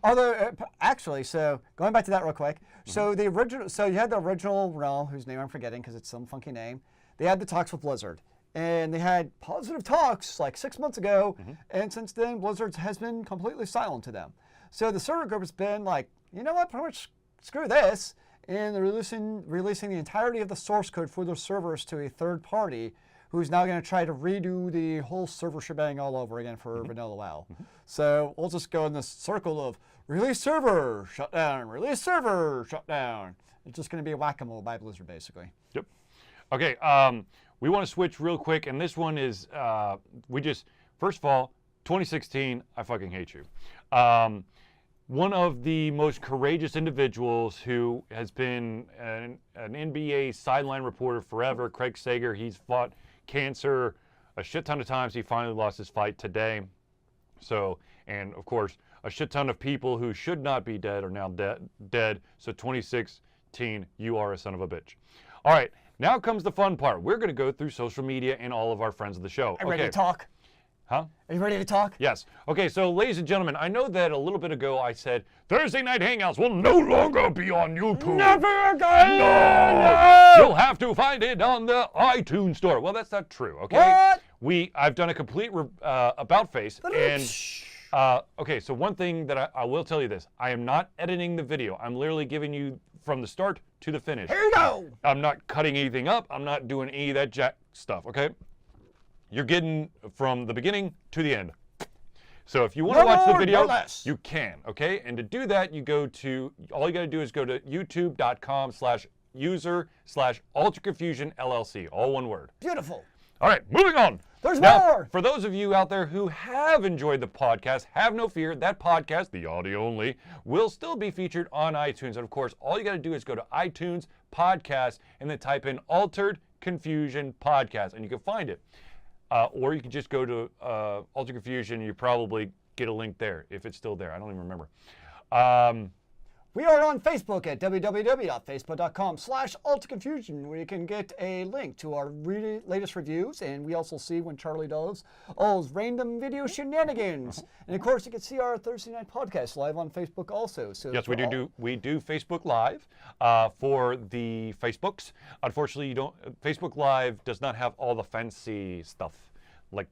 Although, actually, so going back to that real quick, so you had the original Realm, whose name I'm forgetting because it's some funky name. They had the talks with Blizzard, and they had positive talks like 6 months ago, and since then Blizzard has been completely silent to them. So the server group has been like, you know what, pretty much screw this, and they're releasing the entirety of the source code for their servers to a third party, who's now going to try to redo the whole server shebang all over again for vanilla WoW. So we'll just go in this circle of release server, shut down, release server, shut down. It's just going to be a whack-a-mole by Blizzard, basically. Yep. Okay, we want to switch real quick, and this one is, first of all, 2016, I fucking hate you. One of the most courageous individuals who has been an NBA sideline reporter forever, Craig Sager, he's fought cancer a shit ton of times. He finally lost his fight today. So, and of course, a shit ton of people who should not be dead are now dead. So 2016, you are a son of a bitch. All right, now comes the fun part. We're going to go through social media and all of our friends of the show. Are you ready to talk? Huh? Are you ready to talk? Yes. Okay, so ladies and gentlemen, I know that a little bit ago I said Thursday Night Hangouts will no longer be on YouTube. Never again! No! You'll have to find it on the iTunes store. Well, that's not true, okay? What? I've done a complete about face, and okay, so one thing that I will tell you this. I am not editing the video. I'm literally giving you from the start to the finish. Here you go! I'm not cutting anything up. I'm not doing any of that jack stuff, okay? You're getting from the beginning to the end. So if you want to No watch the more, video, no less. you can, okay? And to do that, all you got to do is go to youtube.com/user/ultraconfusion LLC, all one word. Beautiful. All right, moving on. There's now, more. For those of you out there who have enjoyed the podcast, have no fear. That podcast, the audio only, will still be featured on iTunes. And of course, all you got to do is go to iTunes Podcast and then type in Altered Confusion Podcast, and you can find it. Or you can just go to Altered Confusion, and you probably get a link there if it's still there. I don't even remember. We are on Facebook at www.facebook.com/ultraconfusion, where you can get a link to our latest reviews, and we also see when Charlie does all those random video shenanigans. And of course, you can see our Thursday night podcast live on Facebook also. So yes, we do Facebook Live for the Facebooks. Unfortunately, Facebook Live does not have all the fancy stuff like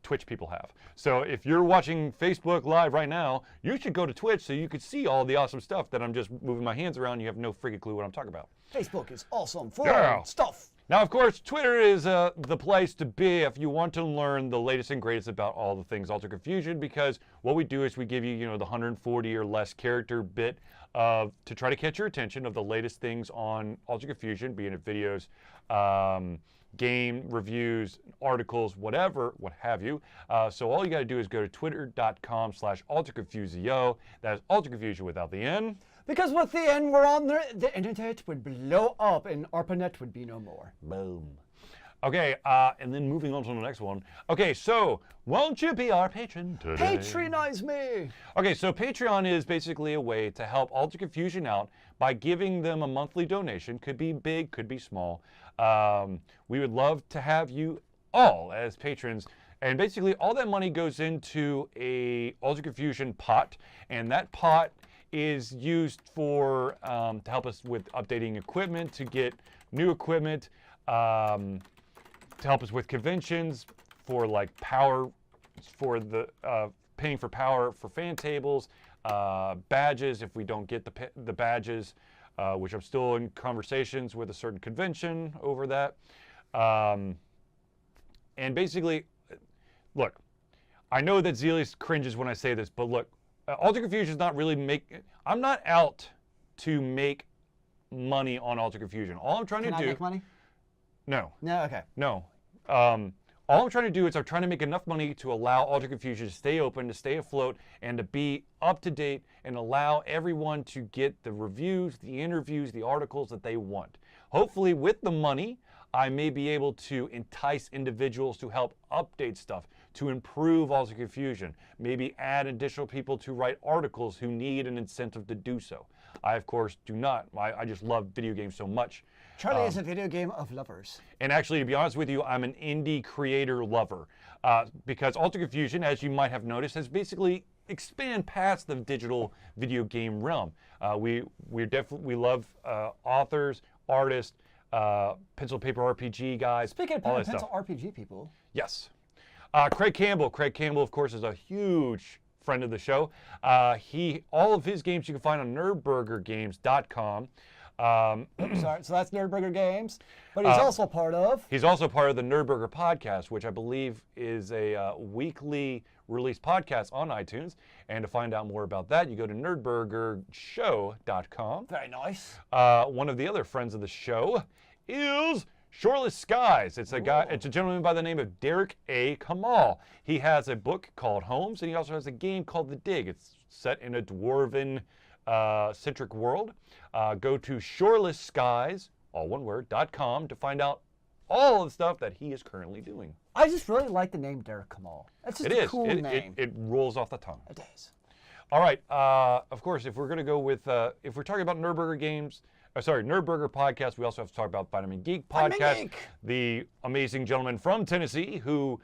Twitch people have. So if you're watching Facebook Live right now, you should go to Twitch so you could see all the awesome stuff that I'm just moving my hands around. You have no freaking clue what I'm talking about. Facebook is awesome for stuff. Now, of course, Twitter is the place to be if you want to learn the latest and greatest about all the things Altered Confusion, because what we do is we give you, the 140 or less character bit to try to catch your attention of the latest things on Altered Confusion, be it videos, game reviews, articles, whatever, what have you. So all you got to do is go to twitter.com/ultraconfusio. That is Altered Confusion without the N. Because with the N, we're on there, the internet would blow up and ARPANET would be no more. Boom. Okay, and then moving on to the next one. Okay, so won't you be our patron today? Patronize me! Okay, so Patreon is basically a way to help Altered Confusion out by giving them a monthly donation. Could be big, could be small. We would love to have you all as patrons. And basically all that money goes into a Altered Confusion pot, and that pot is used for to help us with updating equipment, to get new equipment, to help us with conventions, for like power, for the paying for power for fan tables, badges if we don't get the badges, which I'm still in conversations with a certain convention over that. And basically, look, I know that Zealeus cringes when I say this, but look, Altered Confusion is not really I'm not out to make money on Altered Confusion. All I'm trying to do. Can I make money? No. No, okay. No. All I'm trying to do is I'm trying to make enough money to allow Altered Confusion to stay open, to stay afloat, and to be up to date, and allow everyone to get the reviews, the interviews, the articles that they want. Hopefully, with the money, I may be able to entice individuals to help update stuff, to improve Altered Confusion, maybe add additional people to write articles who need an incentive to do so. I, of course, do not. I just love video games so much. Charlie is a video game of lovers. And actually, to be honest with you, I'm an indie creator lover. Because Altered Confusion, as you might have noticed, has basically expanded past the digital video game realm. We love authors, artists, pencil paper RPG guys. Speaking of pencil RPG people. Yes. Craig Campbell. Craig Campbell, of course, is a huge friend of the show. All of his games you can find on nerdburgergames.com. Sorry, so that's Nerdburger Games, but he's also part of. He's also part of the Nerdburger podcast, which I believe is a weekly release podcast on iTunes. And to find out more about that, you go to nerdburgershow.com. Very nice. One of the other friends of the show is Shoreless Skies. It's a guy. It's a gentleman by the name of Derek A. Kamal. He has a book called Homes, and he also has a game called The Dig. It's set in a dwarven centric world. Go to shorelessskies, all one word, .com to find out all the stuff that he is currently doing. I just really like the name Derek Kamal. That's just a cool name. It rolls off the tongue. It is. All right. Of course, if we're going to go with, if we're talking about Nerdburger games, Nerdburger podcast, we also have to talk about Vitamin Geek podcast. The amazing gentleman from Tennessee who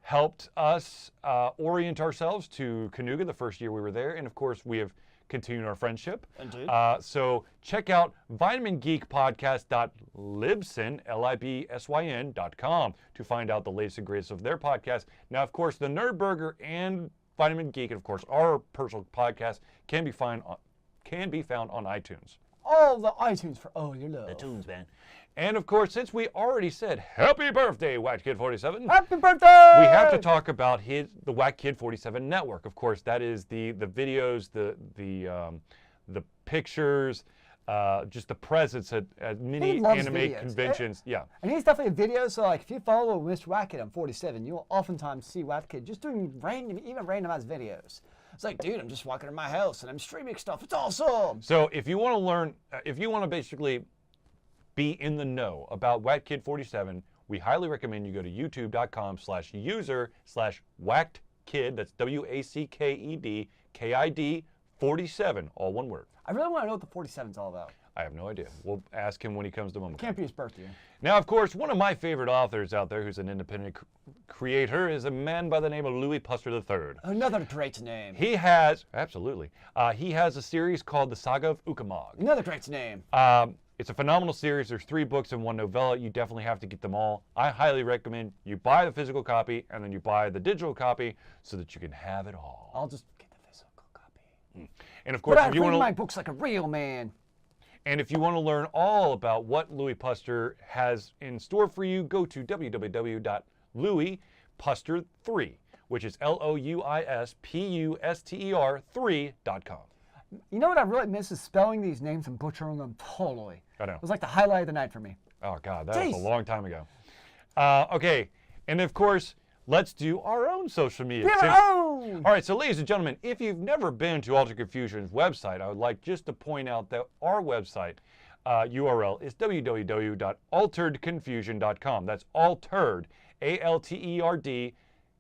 helped us orient ourselves to Canuga the first year we were there. And of course, we have continued our friendship. Indeed. So check out vitamingeekpodcast.libsyn.com to find out the latest and greatest of their podcast. Now, of course, the Nerdburger and Vitamin Geek, and of course, our personal podcast can be found on iTunes. All the iTunes for all your love. iTunes, man. And of course, since we already said happy birthday, Whack Kid 47, Happy birthday! we have to talk about the Whack Kid 47 network. Of course, that is the videos, the pictures, just the presence at many anime videos. conventions. Yeah. And he's definitely a video, so like if you follow Mr. Whack Kid on 47, you'll oftentimes see Whack Kid just doing random ass videos. It's like, dude, I'm just walking in my house and I'm streaming stuff. It's awesome. So if you want to learn, if you want to basically be in the know about Whack Kid 47, we highly recommend you go to youtube.com/user/whackedkid. That's WACKED 47, all one word. I really want to know what the 47's all about. I have no idea. We'll ask him when he comes to Momo. Can't be his birthday. Now, of course, one of my favorite authors out there who's an independent creator is a man by the name of Louis Puster III. Another great name. He has a series called The Saga of Ukamog. Another great name. It's a phenomenal series. There's 3 books and 1 novella. You definitely have to get them all. I highly recommend you buy the physical copy and then you buy the digital copy so that you can have it all. I'll just get the physical copy. And of course, But I if you read want my to, books like a real man. and if you want to learn all about what Louis Puster has in store for you, go to www.louispuster3, which is LOUISPUSTER3.com. You know what I really miss is spelling these names and butchering them totally. I know. It was like the highlight of the night for me. Oh, God, that was Jeez. a long time ago. Okay, and of course, let's do our own social media. All right, so ladies and gentlemen, if you've never been to Altered Confusion's website, I would like just to point out that our website URL is www.alteredconfusion.com. That's altered, ALTERD,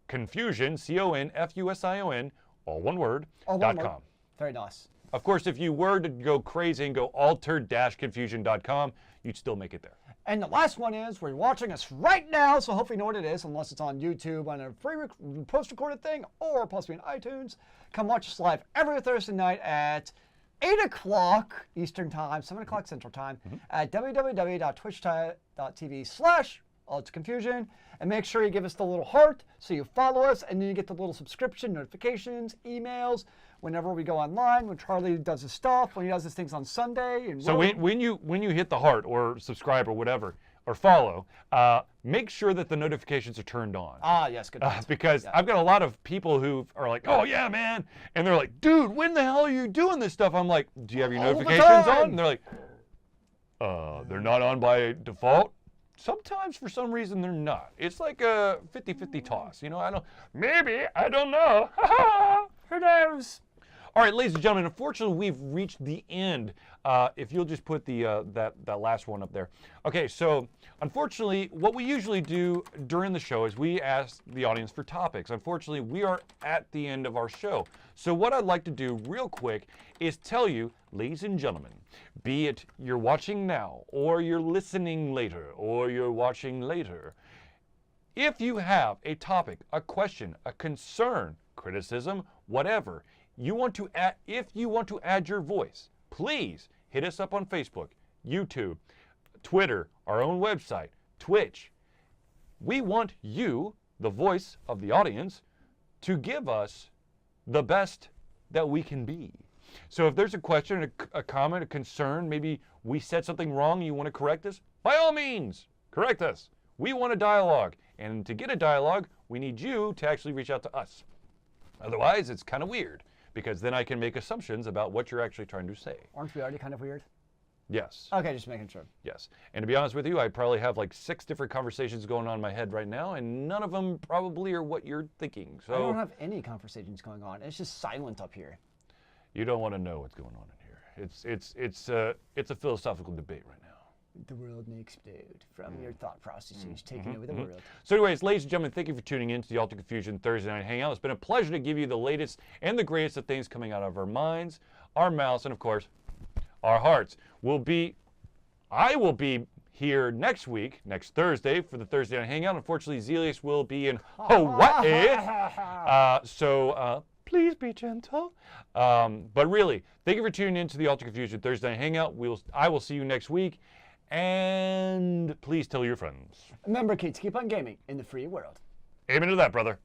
confusion, CONFUSION, all one word, All one word. .com. Very nice. Of course, if you were to go crazy and go altered-confusion.com, you'd still make it there. And the last one is, we're watching us right now, so hopefully you know what it is, unless it's on YouTube on a free post-recorded thing, or possibly on iTunes. Come watch us live every Thursday night at 8 o'clock Eastern Time, 7 o'clock Central Time, at www.twitch.tv/AltConfusion. And make sure you give us the little heart so you follow us, and then you get the little subscription notifications, emails, whenever we go online, when Charlie does his stuff, when he does his things on Sunday. And So when you hit the heart or subscribe or whatever, or follow, make sure that the notifications are turned on. Ah, yes, good. Because I've got a lot of people who are like, oh yeah, man. And they're like, dude, when the hell are you doing this stuff? I'm like, do you have your All the notifications time. on? And they're like, they're not on by default. Sometimes for some reason they're not. It's like a 50-50 toss. You know, I don't know. Who knows? All right, ladies and gentlemen, unfortunately, we've reached the end. If you'll just put the that last one up there. Okay, so unfortunately, what we usually do during the show is we ask the audience for topics. Unfortunately, we are at the end of our show. So what I'd like to do real quick is tell you, ladies and gentlemen, be it you're watching now, or you're listening later, or you're watching later, if you have a topic, a question, a concern, criticism, whatever, if you want to add your voice, please hit us up on Facebook, YouTube, Twitter, our own website, Twitch. We want you, the voice of the audience, to give us the best that we can be. So if there's a question, a comment, a concern, maybe we said something wrong and you want to correct us, by all means, correct us. We want a dialogue. And to get a dialogue, we need you to actually reach out to us. Otherwise, it's kind of weird, because then I can make assumptions about what you're actually trying to say. Aren't we already kind of weird? Yes. Okay, just making sure. Yes. And to be honest with you, I probably have like 6 different conversations going on in my head right now, and none of them probably are what you're thinking. So I don't have any conversations going on. It's just silent up here. you don't want to know what's going on in here. It's a philosophical debate right now. The world may explode from your thought processes taking over the world. So anyways, ladies and gentlemen, thank you for tuning in to the Altered Confusion Thursday Night Hangout. It's been a pleasure to give you the latest and the greatest of things coming out of our minds, our mouths, and of course, our hearts. I will be here next week, next Thursday, for the Thursday Night Hangout. Unfortunately, Zealeus will be in Hawaii. So please be gentle. But really, thank you for tuning in to the Altered Confusion Thursday Night Hangout. I will see you next week. And please tell your friends. Remember, kids, keep on gaming in the free world. Amen to that, brother.